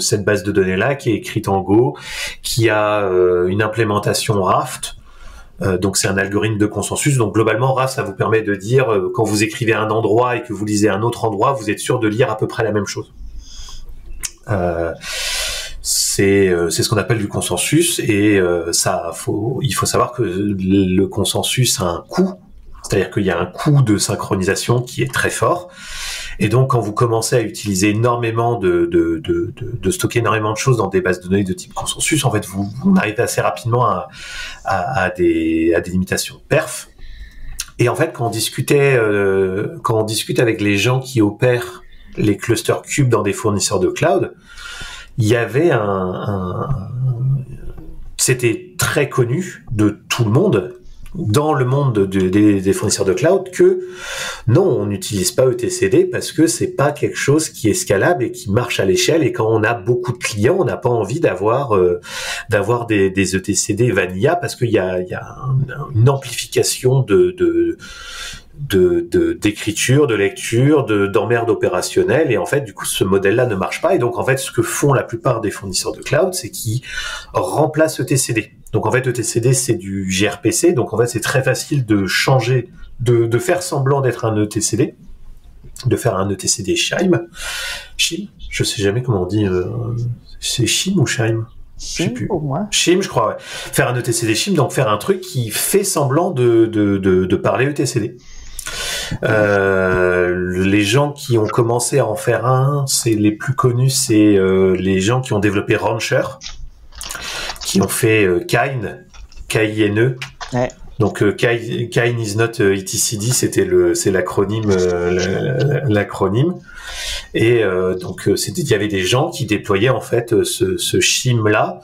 cette base de données-là qui est écrite en Go, qui a une implémentation Raft. Donc c'est un algorithme de consensus. Donc globalement, Raft, ça vous permet de dire quand vous écrivez un endroit et que vous lisez un autre endroit, vous êtes sûr de lire à peu près la même chose. C'est ce qu'on appelle du consensus, et il faut savoir que le consensus a un coût. C'est-à-dire qu'il y a un coût de synchronisation qui est très fort. Et donc, quand vous commencez à utiliser énormément de stocker énormément de choses dans des bases de données de type consensus, en fait, vous arrivez assez rapidement à des limitations de perf. Et en fait, quand on discute avec les gens qui opèrent les clusters Kube dans des fournisseurs de cloud, il y avait c'était très connu de tout le monde, dans le monde des fournisseurs de cloud, que non, on n'utilise pas etcd parce que c'est pas quelque chose qui est scalable et qui marche à l'échelle, et quand on a beaucoup de clients, on n'a pas envie d'avoir des etcd vanilla, parce qu'il y a une amplification d'écriture, de lecture, d'emmerde opérationnelle, et en fait, du coup, ce modèle-là ne marche pas. Et donc, en fait, ce que font la plupart des fournisseurs de cloud, c'est qu'ils remplacent etcd. Donc, en fait, etcd, c'est du gRPC. Donc, en fait, c'est très facile de changer, de faire semblant d'être un etcd, de faire un etcd shim. Je sais jamais comment on dit. C'est shim ou shim? Je sais plus. Pour moi. Shim, je crois, ouais. Faire un etcd shim, donc faire un truc qui fait semblant de parler etcd. Les gens qui ont commencé à en faire les plus connus, c'est les gens qui ont développé Rancher, qui ont fait Kine, K-I-N-E. Ouais. Donc Kine is not etcd, c'est l'acronyme, l'acronyme. Et donc il y avait des gens qui déployaient en fait ce shim là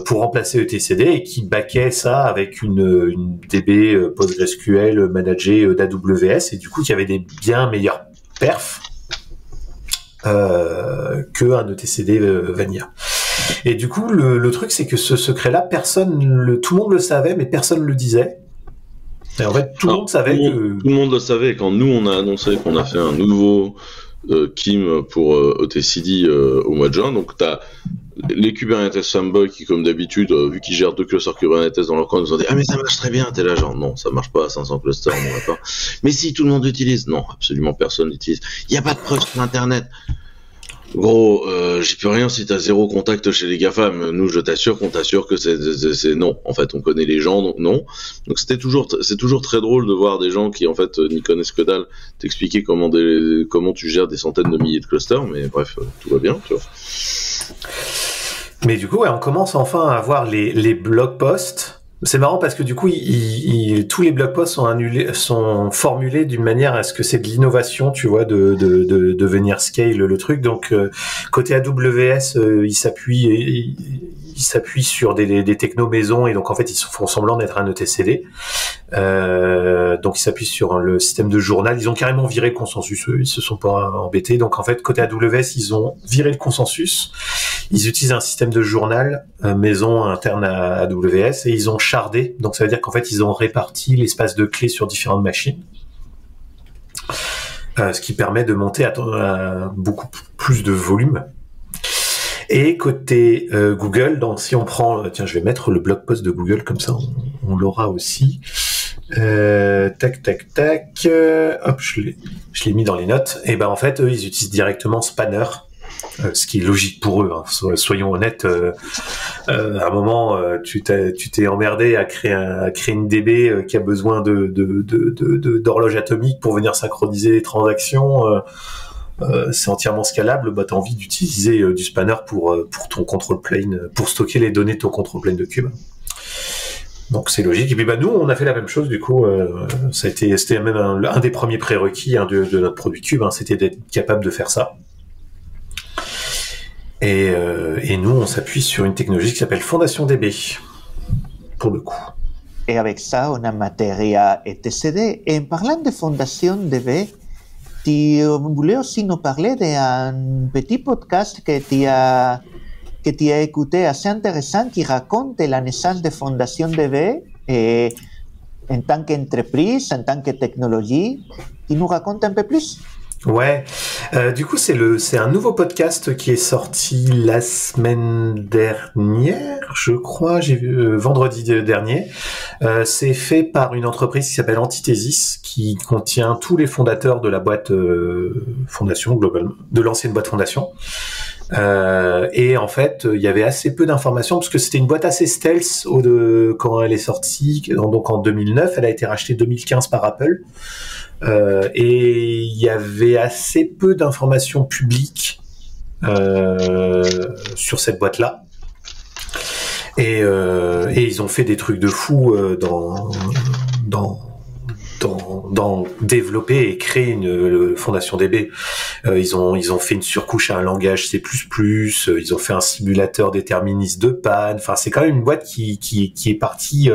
pour remplacer etcd, et qui baquaient ça avec une DB PostgreSQL managée d'AWS, et du coup qui avait des bien meilleurs perfs que un etcd vanilla. Et du coup le truc, c'est que ce secret là, tout le monde le savait, mais personne le disait. Et en fait, tout le monde savait que... Tout le monde le savait. Quand nous, on a annoncé qu'on a fait un nouveau KIM pour etcd au mois de juin, donc t'as les Kubernetes fanboys qui, comme d'habitude, vu qu'ils gèrent 2 clusters Kubernetes dans leur coin, nous ont dit « Ah, mais ça marche très bien !» T'es là, genre, non, ça marche pas à 500 clusters, on va pas. Mais si, tout le monde l'utilise. Non, absolument personne l'utilise. Il n'y a pas de preuve sur Internet. Gros, j'y peux rien si t'as 0 contact chez les GAFAM. Nous, je t'assure qu'on t'assure que c'est non. En fait, on connaît les gens, donc non. Donc c'est toujours très drôle de voir des gens qui, en fait, n'y connaissent que dalle t'expliquer comment tu gères des centaines de milliers de clusters, mais bref, tout va bien, tu vois. Mais du coup, ouais, on commence enfin à voir les blog posts C'est marrant parce que du coup, tous les blog posts sont formulés d'une manière à ce que c'est de l'innovation, tu vois, de venir scale le truc. Donc, côté AWS, ils s'appuient sur des techno maisons et donc en fait ils font semblant d'être un ETCD. Donc ils s'appuient sur le système de journal. Ils ont carrément viré le consensus. Ils se sont pas embêtés. Donc en fait côté AWS ils ont viré le consensus. Ils utilisent un système de journal maison interne à AWS et ils ont shardé. Donc ça veut dire qu'en fait ils ont réparti l'espace de clés sur différentes machines. Ce qui permet de monter à beaucoup plus de volume. Et côté Google, donc si on prend, tiens, je vais mettre le blog post de Google comme ça, on l'aura aussi. Tac, hop, je l'ai mis dans les notes. Et ben en fait, eux, ils utilisent directement Spanner, ce qui est logique pour eux. Hein. Soyons honnêtes. À un moment, tu t'es emmerdé à créer une DB qui a besoin d'horloge atomique pour venir synchroniser les transactions. C'est entièrement scalable, bah, tu as envie d'utiliser du spanner pour ton control plane, pour stocker les données de ton control plane de cube. Donc c'est logique. Et puis bah, nous, on a fait la même chose, du coup, c'était même un des premiers prérequis de notre produit cube, hein, c'était d'être capable de faire ça. Et nous, on s'appuie sur une technologie qui s'appelle Fondation DB, pour le coup. Et avec ça, on a Materia etcd. Et en parlant de Fondation DB, tu voulais aussi nous parler d'un petit podcast que tu as écouté assez intéressant qui raconte la naissance de Fondation DB en tant qu'entreprise, en tant que technologie. Tu nous racontes un peu plus? Ouais, du coup c'est un nouveau podcast qui est sorti la semaine dernière, je crois, j'ai vu vendredi dernier. C'est fait par une entreprise qui s'appelle Antithesis, qui contient tous les fondateurs de la boîte Fondation globalement, de l'ancienne boîte Fondation. Et en fait, il y avait assez peu d'informations parce que c'était une boîte assez stealth quand elle est sortie, donc en 2009. Elle a été rachetée en 2015 par Apple. Et il y avait assez peu d'informations publiques sur cette boîte-là. Et ils ont fait des trucs de fou dans développer et créer une Fondation DB. Ils ont fait une surcouche à un langage C++, ils ont fait un simulateur déterministe de panne. Enfin, c'est quand même une boîte qui est partie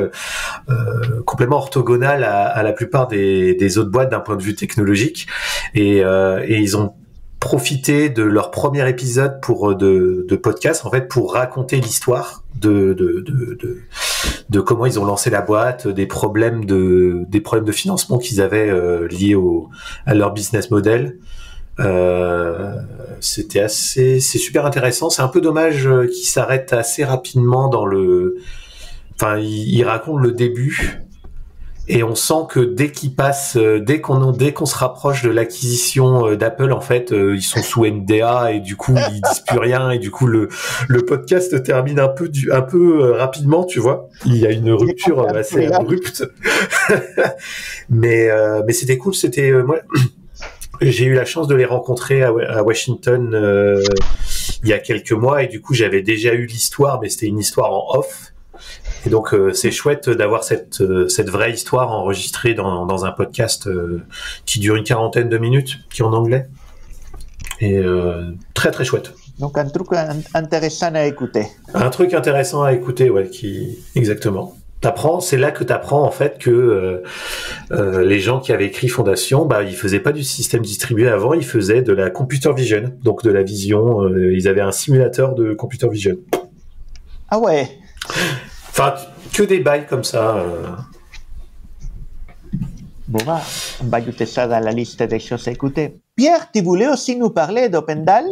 complètement orthogonale à la plupart des autres boîtes d'un point de vue technologique. Et ils ont profité de leur premier épisode de podcast en fait pour raconter l'histoire de comment ils ont lancé la boîte, des problèmes de financement qu'ils avaient liés à leur business model. C'est super intéressant. C'est un peu dommage qu'ils s'arrêtent assez rapidement ils racontent le début. Et on sent que dès qu'on se rapproche de l'acquisition d'Apple, en fait, ils sont sous NDA et du coup ils disent plus rien et du coup le podcast termine un peu rapidement, tu vois. Il y a une rupture assez abrupte, mais c'était cool. C'était moi, j'ai eu la chance de les rencontrer à Washington il y a quelques mois et du coup j'avais déjà eu l'histoire, mais c'était une histoire en off. Et donc c'est chouette d'avoir cette vraie histoire enregistrée dans un podcast qui dure une 40aine de minutes, qui est en anglais. Et très très chouette. Donc un truc intéressant à écouter. Un truc intéressant à écouter, ouais, exactement. C'est là que t'apprends en fait que les gens qui avaient écrit Fondation, ils faisaient pas du système distribué avant, ils faisaient de la computer vision, donc de la vision. Ils avaient un simulateur de computer vision. Ah ouais. Enfin, que des bails comme ça. Bon, on va ajouter ça dans la liste des choses à écouter. Pierre, tu voulais aussi nous parler d'Opendal?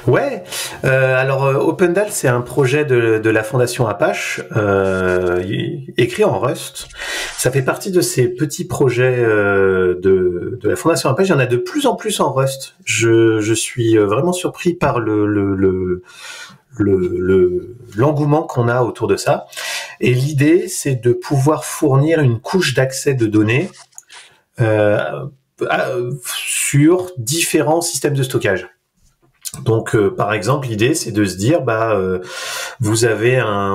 Ouais, alors Opendal, c'est un projet de la Fondation Apache, écrit en Rust. Ça fait partie de ces petits projets de la Fondation Apache. Il y en a de plus en plus en Rust. Je suis vraiment surpris par l'engouement qu'on a autour de ça. Et l'idée, c'est de pouvoir fournir une couche d'accès de données sur différents systèmes de stockage. Donc, par exemple, l'idée, c'est de se dire, vous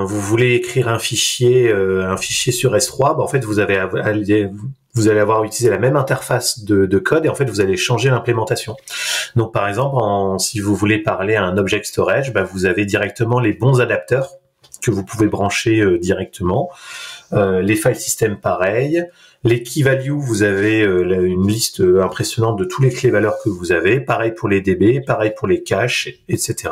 voulez écrire un fichier sur S3, en fait, vous allez avoir utilisé la même interface de code et en fait, vous allez changer l'implémentation. Donc, par exemple, si vous voulez parler à un object storage, vous avez directement les bons adapteurs que vous pouvez brancher directement. Les file systems, pareil. Les key values, vous avez une liste impressionnante de tous les clés valeurs que vous avez. Pareil pour les DB, pareil pour les caches, etc.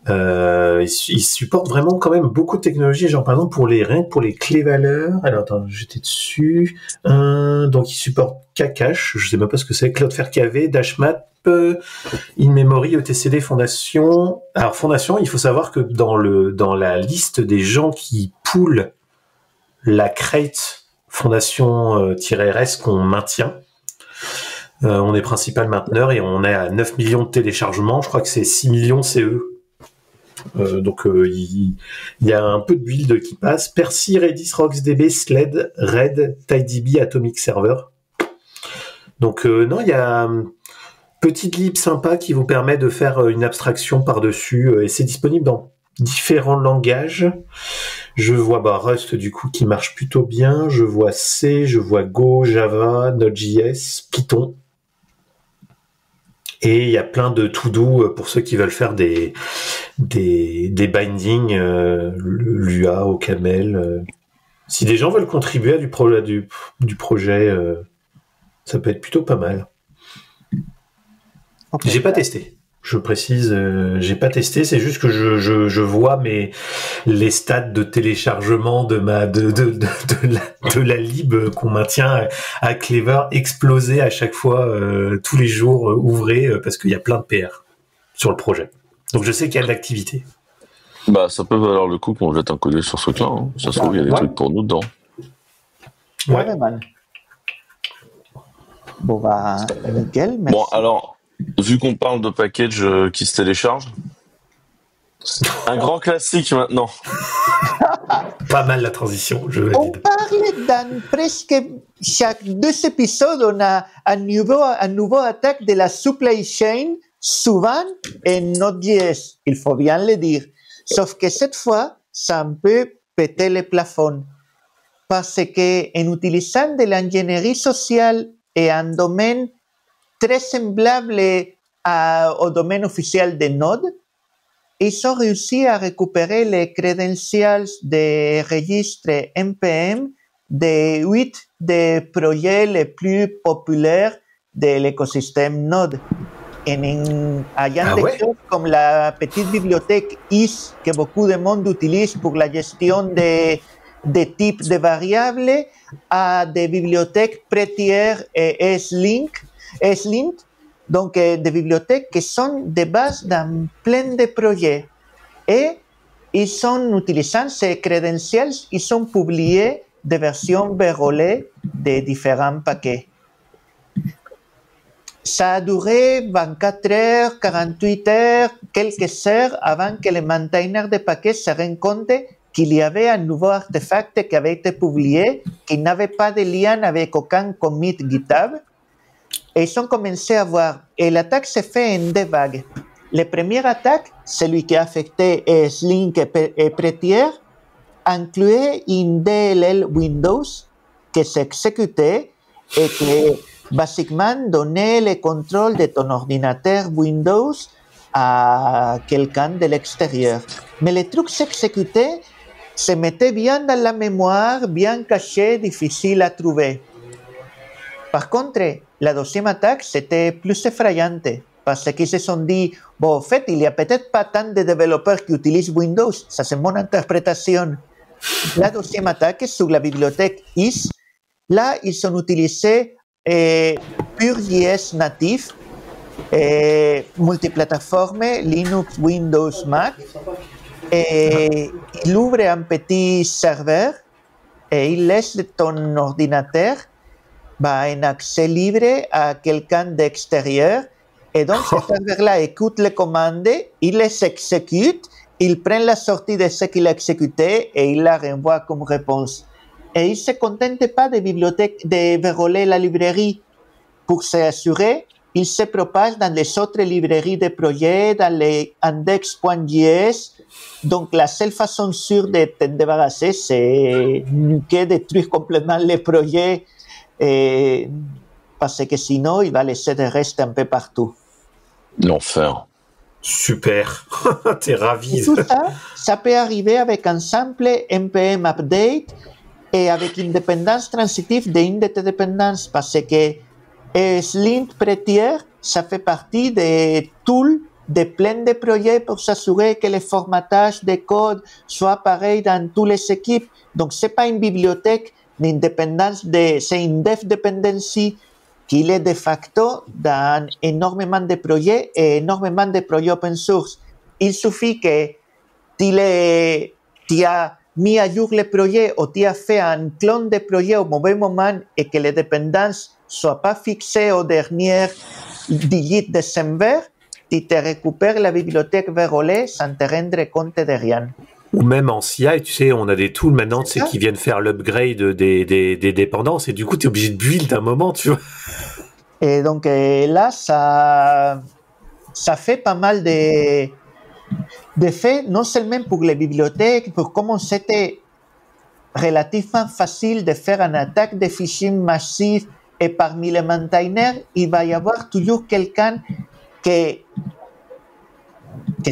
Ils supportent vraiment quand même beaucoup de technologies. Genre par exemple rien que pour les clés valeurs. Alors attends, j'étais dessus. Donc ils supportent Kcache, je sais même pas ce que c'est. Cloudflare KV, Dashmap, In-Memory, etcd, Fondation. Alors Fondation, il faut savoir que dans la liste des gens qui poolent la crate Fondation-RS qu'on maintient. On est principal mainteneur et on est à 9 millions de téléchargements. Je crois que c'est 6 millions CE. Donc il y a un peu de build qui passe. Percy, Redis, RocksDB, Sled, Red, TiDB, Atomic Server. Donc non, il y a petite lib sympa qui vous permet de faire une abstraction par-dessus et c'est disponible dans différents langages. Je vois Rust du coup qui marche plutôt bien. Je vois C, je vois Go, Java, Node.js, Python. Et il y a plein de to-do pour ceux qui veulent faire des bindings, Lua, OCaml. Si des gens veulent contribuer à du projet, ça peut être plutôt pas mal. Okay. J'ai pas testé. Je précise, j'ai pas testé, c'est juste que je vois les stats de téléchargement de la lib qu'on maintient à Clever exploser à chaque fois, tous les jours ouvrés, parce qu'il y a plein de PR sur le projet. Donc je sais qu'il y a de l'activité. Ça peut valoir le coup qu'on jette un coup d'œil sur ce truc-là. Hein. Ça se trouve, il y a des trucs pour nous dedans. Ouais. Bon, nickel, merci. Bon, alors, vu qu'on parle de package qui se télécharge, un grand classique maintenant. Pas mal la transition, je valide. On parle dans presque chaque 2 épisodes, on a un nouveau attaque de la supply chain, souvent en Node.js, il faut bien le dire. Sauf que cette fois, ça peut péter les plafonds. Parce qu'en utilisant de l'ingénierie sociale et un domaine très semblable au domaine officiel de Node, ils ont réussi à récupérer les credentials des registres NPM de 8 des projets les plus populaires de l'écosystème Node. Ayant des choses comme la petite bibliothèque Is que beaucoup de monde utilise pour la gestion des types de variables, à des bibliothèques Prettier et S-Lint, donc des bibliothèques qui sont de base dans plein de projets. Et ils sont utilisant ces credentials, ils ont publié des versions vérolées de différents paquets. Ça a duré 24 heures, 48 heures, quelques heures avant que les maintainers de paquets se rendent compte qu'il y avait un nouveau artefact qui avait été publié, qui n'avait pas de lien avec aucun commit GitHub. Et ils ont commencé à voir. Et l'attaque s'est faite en 2 vagues. La première attaque, celui qui a affecté S-Lint et Prettier, incluait une DLL Windows qui s'exécutait et qui básicamente donnait le contrôle de ton ordinateur Windows à quelqu'un de l'extérieur. Mais le truc s'exécutait, se mettait bien dans la mémoire, bien caché, difficile à trouver. Par contre, la deuxième attaque, c'était plus effrayante, parce qu'ils se sont dit, bon, en fait, il n'y a peut-être pas tant de développeurs qui utilisent Windows, ça c'est mon interprétation. La deuxième attaque sur la bibliothèque Is, là, ils ont utilisé PureJS natif, multiplateforme, Linux, Windows, Mac, et il ouvre un petit serveur et il laisse ton ordinateur un accès libre à quelqu'un d'extérieur. Et donc, ce serveur-là écoute les commandes, il les exécute, il prend la sortie de ce qu'il a exécuté et il la renvoie comme réponse. Et il ne se contente pas de bibliothèque, de verrouiller la librairie pour s'assurer. il se propage dans les autres librairies de projets, dans les index.js. Donc, la seule façon sûre de te débarrasser, c'est nuquer, détruire complètement les projets, parce que sinon, il va laisser des restes un peu partout. L'enfer. Super. T'es ravi. Et tout ça, ça peut arriver avec un simple npm update et avec indépendance transitive de interdépendance, parce que Slint Prettier, ça fait partie des tools de plein de projets pour s'assurer que le formatage des codes soit pareil dans toutes les équipes. Donc, c'est pas une bibliothèque d'indépendance, c'est une dev dependency qu'il est de facto dans énormément de projets et énormément de projets open source. Il suffit que tu as mis à jour le projet ou tu as fait un clone de projet au mauvais moment et que les dépendances ne soient pas fixées aux dernières digits de serveur, tu te récupères la bibliothèque verrouillée sans te rendre compte de rien. Ou même en CI, tu sais, on a des tools maintenant, tu sais, qui viennent faire l'upgrade des dépendances, et du coup, tu es obligé de build un moment, tu vois. Et donc là, ça fait pas mal d'effets, non seulement pour les bibliothèques, pour comment c'était relativement facile de faire une attaque de phishing massif, et parmi les maintainers, il va y avoir toujours quelqu'un qui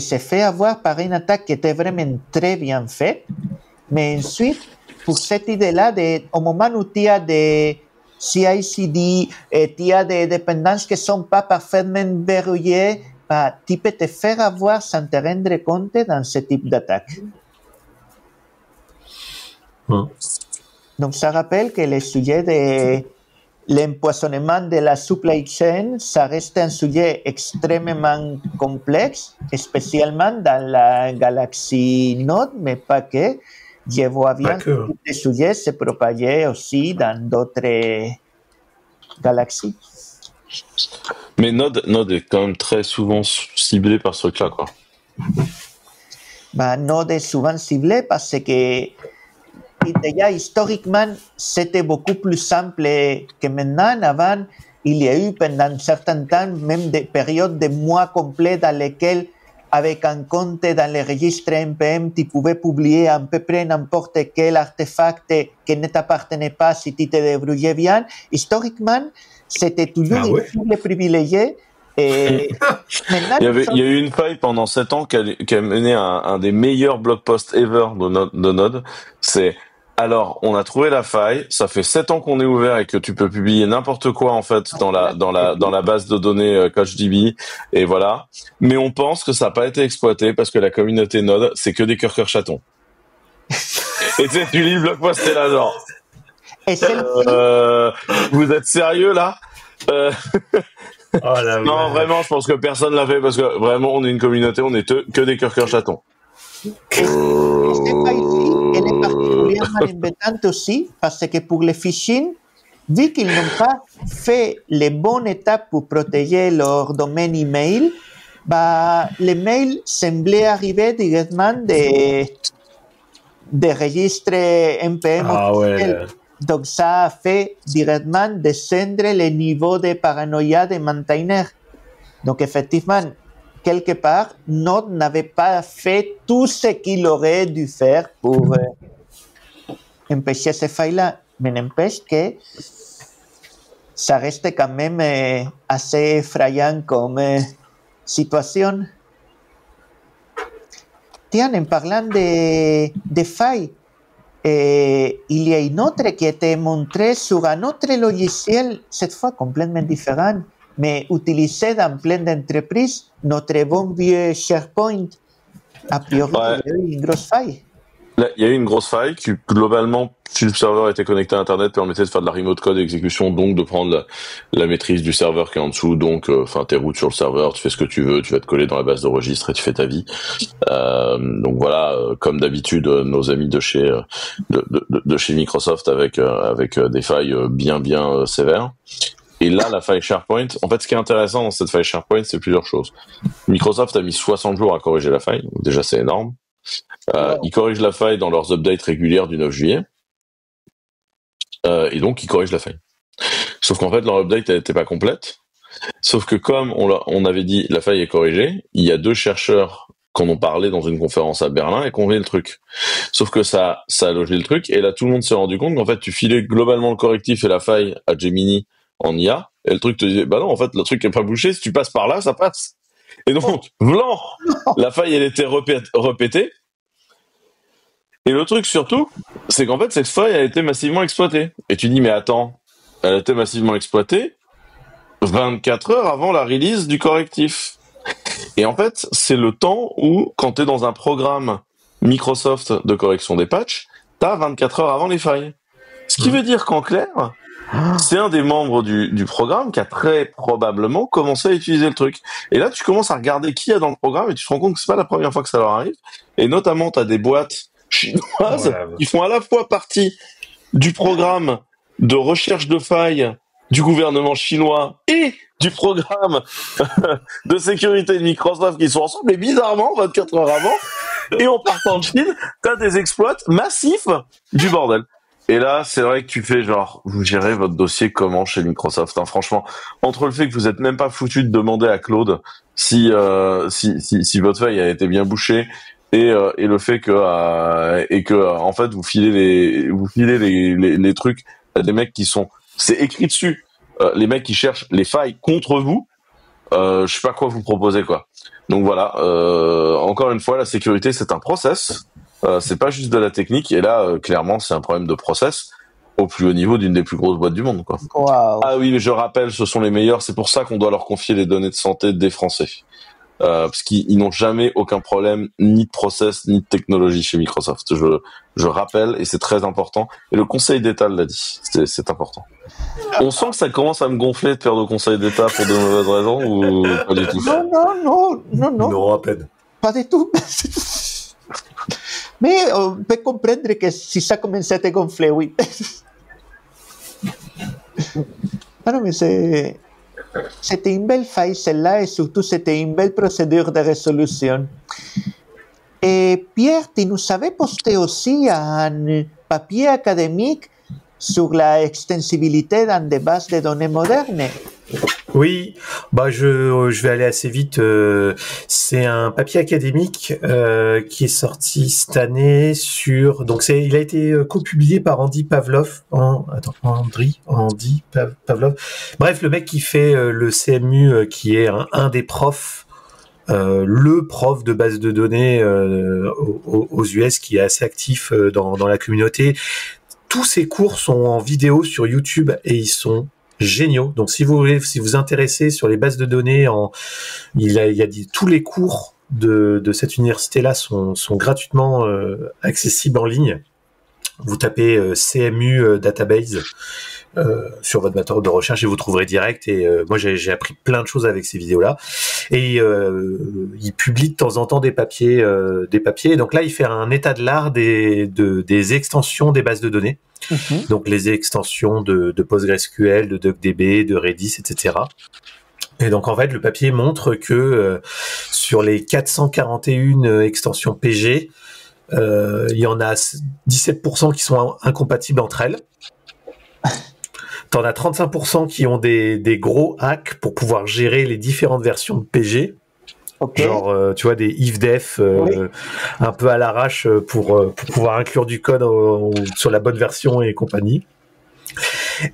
se fait avoir par une attaque qui était vraiment très bien faite. Mais ensuite, pour cette idée-là, au moment où tu as des CI/CD et tu as des dépendances qui ne sont pas parfaitement verrouillées, bah, tu peux te faire avoir sans te rendre compte dans ce type d'attaque. Donc, ça rappelle que le sujet de l'empoisonnement de la supply chain, ça reste un sujet extrêmement complexe, spécialement dans la galaxie Node, mais pas que. Je vois bien que les sujets se propager aussi dans d'autres galaxies. Mais Node est quand même très souvent ciblé par ce truc-là, quoi. Bah, Node est souvent ciblé parce que déjà, historiquement, c'était beaucoup plus simple que maintenant. Avant, il y a eu pendant un certain temps même des périodes de mois complets dans lesquelles, avec un compte dans le registre NPM, tu pouvais publier à peu près n'importe quel artefact qui ne t'appartenait pas si tu te débrouillais bien. Historiquement, c'était toujours une cible privilégiée. Et maintenant, il y a eu une faille pendant 7 ans qui a mené à un des meilleurs blog posts ever de Node. C'est alors, on a trouvé la faille, ça fait 7 ans qu'on est ouvert et que tu peux publier n'importe quoi en fait dans la base de données CouchDB et voilà. Mais on pense que ça n'a pas été exploité parce que la communauté Node, c'est que des cœurs chatons. Et tu lis le blog post et là genre. Vous êtes sérieux là? Non, vraiment, je pense que personne l'a fait parce que vraiment, on est une communauté, on est que des cœurs chatons. Elle est particulièrement embêtante aussi parce que pour les phishing, vu qu'ils n'ont pas fait les bonnes étapes pour protéger leur domaine email, bah, les mails semblaient arriver directement des registres NPM officiels. Donc, ça a fait directement descendre le niveau de paranoïa des maintainers. Donc, effectivement, quelque part, Node n'avait pas fait tout ce qu'il aurait dû faire pour empêcher ces failles-là. Mais n'empêche que ça reste quand même assez effrayant comme situation. Tiens, en parlant de failles, il y a une autre qui a été montrée sur un autre logiciel, cette fois complètement différent, mais utilisé dans plein d'entreprises, notre bon vieux SharePoint. A priori, il y a eu une grosse faille. Là, il y a eu une grosse faille qui, globalement, si le serveur était connecté à Internet, permettait de faire de la remote code exécution, donc de prendre la maîtrise du serveur qui est en dessous. Donc, t'es route sur le serveur, tu fais ce que tu veux, tu vas te coller dans la base de registre et tu fais ta vie. Donc voilà, comme d'habitude, nos amis de chez Microsoft avec des failles bien sévères. Et là, la faille SharePoint, en fait, ce qui est intéressant dans cette faille SharePoint, c'est plusieurs choses. Microsoft a mis 60 jours à corriger la faille, donc déjà c'est énorme. Ils corrigent la faille dans leurs updates régulières du 9 juillet. Et donc, ils corrigent la faille. Sauf qu'en fait, leur update n'était pas complète. Sauf que comme on avait dit, la faille est corrigée, il y a 2 chercheurs qu'on ont parlé dans une conférence à Berlin et qu'on vient le truc. Sauf que ça a logé le truc, et là tout le monde s'est rendu compte qu'en fait tu filais globalement le correctif et la faille à Gemini en IA, et le truc te disait, bah non, en fait le truc est pas bouché, si tu passes par là, ça passe. Et donc, blanc, la faille elle était répétée, et le truc surtout, c'est qu'en fait cette faille a été massivement exploitée. Et tu dis, mais attends, elle a été massivement exploitée 24 heures avant la release du correctif. Et en fait, c'est le temps où, quand tu es dans un programme Microsoft de correction des patchs, tu as 24 heures avant les failles. Ce qui veut dire qu'en clair, c'est un des membres du programme qui a très probablement commencé à utiliser le truc. Et là, tu commences à regarder qui y a dans le programme et tu te rends compte que c'est pas la première fois que ça leur arrive. Et notamment, tu as des boîtes chinoises qui font à la fois partie du programme de recherche de failles du gouvernement chinois et du programme de sécurité de Microsoft qui sont ensemble, mais bizarrement, 24 heures avant, et en partant de Chine, t'as des exploits massifs du bordel. Et là, c'est vrai que tu fais genre, vous gérez votre dossier comment chez Microsoft, hein, franchement, entre le fait que vous êtes même pas foutu de demander à Claude si votre feuille a été bien bouchée, et le fait que en fait vous filez les trucs à des mecs qui sont, c'est écrit dessus, les mecs qui cherchent les failles contre vous, je sais pas quoi vous proposer quoi. Donc voilà, encore une fois, la sécurité c'est un process, c'est pas juste de la technique, et là clairement c'est un problème de process au plus haut niveau d'une des plus grosses boîtes du monde quoi. Wow. Ah oui, mais je rappelle, ce sont les meilleurs, c'est pour ça qu'on doit leur confier les données de santé des Français. Parce qu'ils n'ont jamais aucun problème ni de process ni de technologie chez Microsoft. Je rappelle, et c'est très important. Et le Conseil d'État l'a dit, c'est important. On sent que ça commence à me gonfler de faire de Conseil d'État pour de mauvaises raisons, ou pas du tout? Non. Non, à peine. Pas du tout. Mais on peut comprendre que si ça commence à te gonfler, oui. Ah non, mais c'était une belle faille celle-là, et surtout c'était une belle procédure de résolution. Et Pierre, tu nous avais posté aussi un papier académique sur la extensibilité dans des bases de données modernes. Oui, bah je vais aller assez vite. C'est un papier académique qui est sorti cette année sur. Donc il a été copublié par Andy Pavlov. Andy Pavlov. Bref, le mec qui fait le CMU, qui est un des profs. Le prof de base de données aux US, qui est assez actif dans la communauté. Tous ses cours sont en vidéo sur YouTube et ils sont géniaux. Donc si vous vous intéressez sur les bases de données, il y a tous les cours de cette université-là sont gratuitement accessibles en ligne. Vous tapez CMU Database sur votre moteur de recherche et vous trouverez direct. Et moi j'ai appris plein de choses avec ces vidéos-là. Et il publie de temps en temps des papiers. Donc là il fait un état de l'art des extensions des bases de données. Mm-hmm. Donc les extensions de PostgreSQL, de DuckDB, de Redis, etc. Et donc en fait le papier montre que sur les 441 extensions PG, il y en a 17% qui sont incompatibles entre elles. T'en as 35% qui ont des gros hacks pour pouvoir gérer les différentes versions de PG. Okay. Genre, tu vois, des if-def oui. Un peu à l'arrache pour pouvoir inclure du code sur la bonne version et compagnie.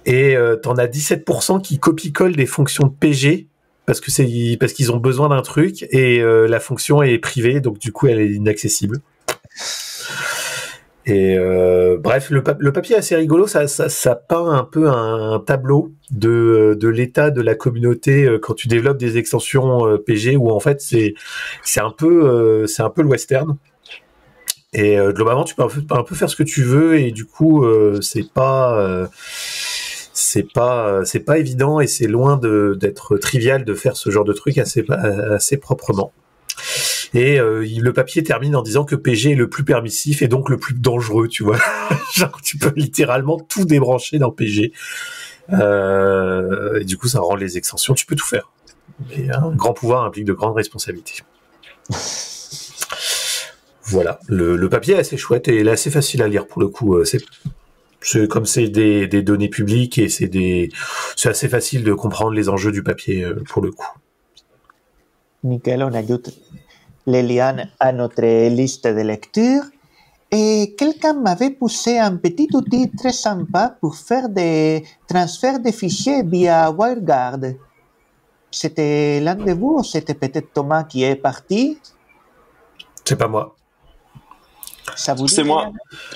Et t'en as 17% qui copie-collent des fonctions de PG parce qu'ils ont besoin d'un truc et la fonction est privée, donc du coup elle est inaccessible. Et bref, le papier est assez rigolo, ça peint un peu un tableau de l'état de la communauté quand tu développes des extensions PG, où en fait c'est un peu le western. Et globalement, tu peux un peu faire ce que tu veux, et du coup c'est pas évident, et c'est loin d'être trivial de faire ce genre de truc assez proprement. Et le papier termine en disant que PG est le plus permissif et donc le plus dangereux, tu vois. Genre, tu peux littéralement tout débrancher dans PG. Et du coup, ça rend les extensions, tu peux tout faire. Mais un grand pouvoir implique de grandes responsabilités. Voilà, le papier est assez chouette et il est assez facile à lire pour le coup. C'est comme c'est des données publiques et c'est c'est assez facile de comprendre les enjeux du papier pour le coup. Nickel, on ajoute les liens à notre liste de lecture. Et quelqu'un m'avait poussé un petit outil très sympa pour faire des transferts de fichiers via WireGuard. C'était l'un de vous ou c'était peut-être Thomas qui est parti? C'est pas moi. Ça vous dit C'est moi.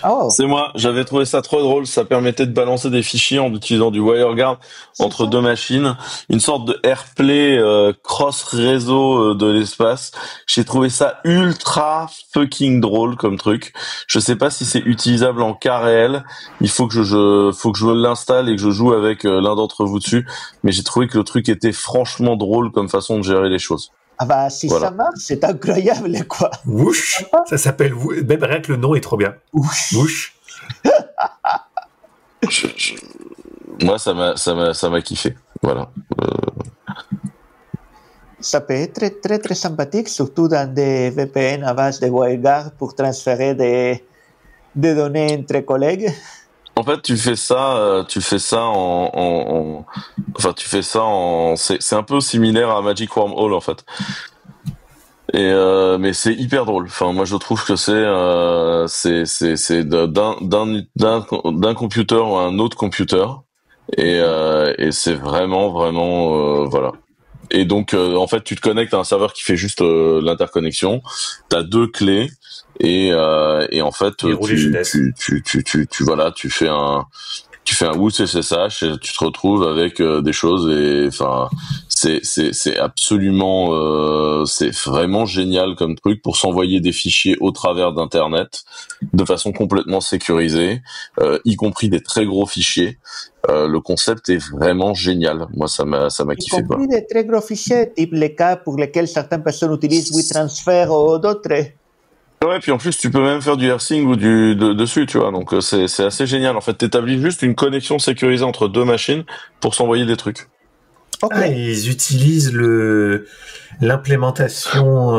Oh, C'est moi, j'avais trouvé ça trop drôle, ça permettait de balancer des fichiers en utilisant du WireGuard entre deux machines, une sorte de AirPlay cross-réseau de l'espace. J'ai trouvé ça ultra fucking drôle comme truc. Je sais pas si c'est utilisable en cas réel, il faut que je l'installe et que je joue avec l'un d'entre vous dessus, mais j'ai trouvé que le truc était franchement drôle comme façon de gérer les choses. ah bah si Voilà. ça marche, c'est incroyable quoi. Whoosh, ça s'appelle même rien que le nom est trop bien. Whoosh. Moi, ça m'a kiffé. Voilà. Ça peut être très très très sympathique, surtout dans des VPN à base de WireGuard pour transférer des données entre collègues. En fait, tu fais ça c'est un peu similaire à Magic Wormhole en fait. Et mais c'est hyper drôle. Enfin, moi je trouve que c'est d'un computer à un autre computer et c'est vraiment voilà. Et donc en fait, tu te connectes à un serveur qui fait juste l'interconnexion. T'as deux clés et en fait tu fais un boot SSH et tu te retrouves avec des choses et enfin c'est absolument c'est vraiment génial comme truc pour s'envoyer des fichiers au travers d'internet de façon complètement sécurisée, y compris des très gros fichiers. Le concept est vraiment génial. Moi ça m'a kiffé. Y compris des très gros fichiers, type les cas pour lesquels certaines personnes utilisent WeTransfer ou d'autres. Ouais, puis en plus tu peux même faire du rsync ou dessus, tu vois. Donc c'est assez génial. En fait, t'établis juste une connexion sécurisée entre deux machines pour s'envoyer des trucs. Ok. Ah, ils utilisent l'implémentation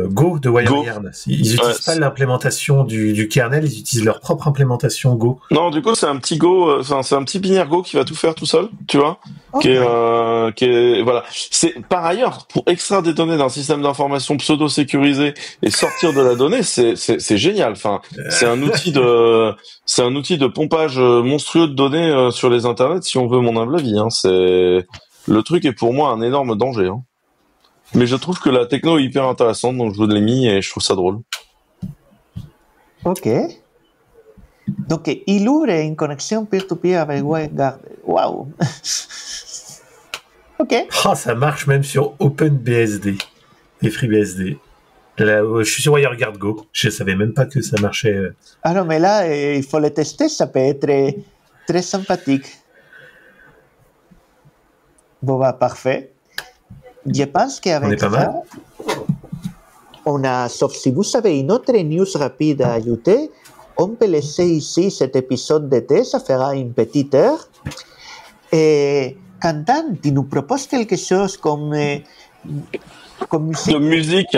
Go de WireGuard. Ils utilisent pas l'implémentation du kernel, ils utilisent leur propre implémentation Go. Non, du coup, c'est un petit Go, c'est un petit binaire Go qui va tout faire tout seul, tu vois, Okay. qui est, voilà. C'est par ailleurs pour extraire des données d'un système d'information pseudo sécurisé et sortir de la donnée, c'est génial. Enfin, c'est un outil de pompage monstrueux de données sur les internets, si on veut mon humble avis. Hein. Le truc est pour moi un énorme danger. Hein. Mais je trouve que la techno est hyper intéressante, donc je vous l'ai mis et je trouve ça drôle. Ok. Donc, il ouvre une connexion peer-to-peer avec WireGuard. Waouh. Ok. Oh, ça marche même sur OpenBSD et FreeBSD. Là, je suis sur WireGuard Go. Je savais même pas que ça marchait. Ah non, mais là, il faut le tester. Ça peut être très, très sympathique. Bon, bah, parfait. Je pense qu'avec ça, on a, sauf si vous avez une autre news rapide à ajouter, on peut laisser ici cet épisode d'été, ça fera une petite heure. Et Quentin, tu nous proposes quelque chose comme musique? De musique.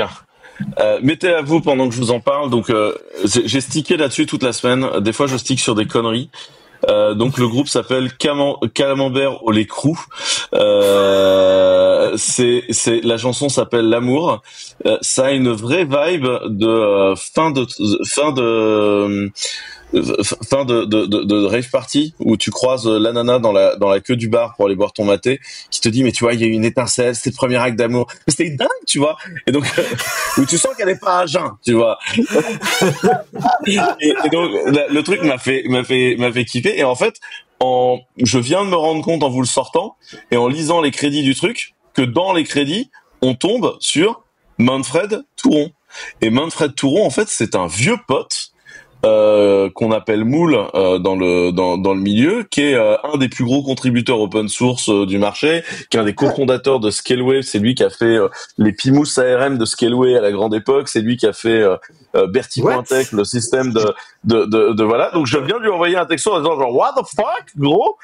Mettez à vous pendant que je vous en parle. Donc, j'ai stické là-dessus toute la semaine. Des fois, je stick sur des conneries. Donc le groupe s'appelle Camembert au lait cru. C'est la chanson s'appelle L'amour. Ça a une vraie vibe de fin de rave party où tu croises la nana dans la queue du bar pour aller boire ton maté, qui te dit mais tu vois il y a eu une étincelle, c'était le premier acte d'amour, mais c'était dingue, tu vois, et donc où tu sens qu'elle est pas à jeun, tu vois. et donc le truc m'a fait kiffer, et en fait je viens de me rendre compte en vous le sortant et en lisant les crédits du truc que dans les crédits on tombe sur Manfred Touron, et Manfred Touron en fait c'est un vieux pote qu'on appelle Moule dans le milieu, qui est un des plus gros contributeurs open source du marché, qui est un des cofondateurs de Scaleway. C'est lui qui a fait les Pimous ARM de Scaleway à la grande époque. C'est lui qui a fait Bertie.tech, le système de voilà. Donc je viens de lui envoyer un texto en disant genre what the fuck gros,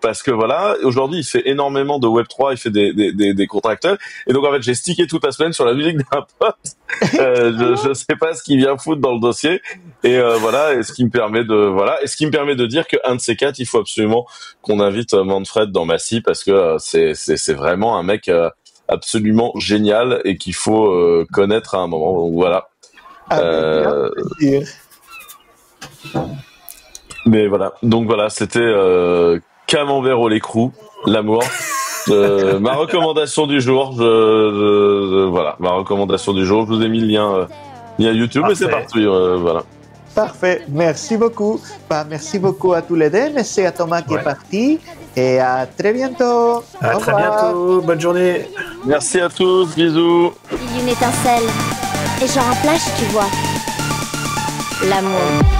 parce que voilà, aujourd'hui il fait énormément de Web3, il fait des contracteurs, et donc en fait j'ai stické toute la semaine sur la musique d'un pote. Je sais pas ce qu'il vient foutre dans le dossier, et voilà, et ce qui me permet de dire qu'un de ces quatre, il faut absolument qu'on invite Manfred dans Massy, parce que c'est vraiment un mec absolument génial et qu'il faut connaître à un moment. Donc voilà. Mais voilà. Donc voilà, c'était Camembert au l'écrou, l'amour. Ma recommandation du jour. Voilà, ma recommandation du jour. Je vous ai mis le lien YouTube. Parfait. Et c'est parti. Voilà. Parfait, merci beaucoup. Merci beaucoup à tous les deux. Merci à Thomas qui est parti. Et à très bientôt. À très bientôt. Bonne journée. Merci à tous. Bisous. Il y a une étincelle. Et genre un flash, tu vois. L'amour.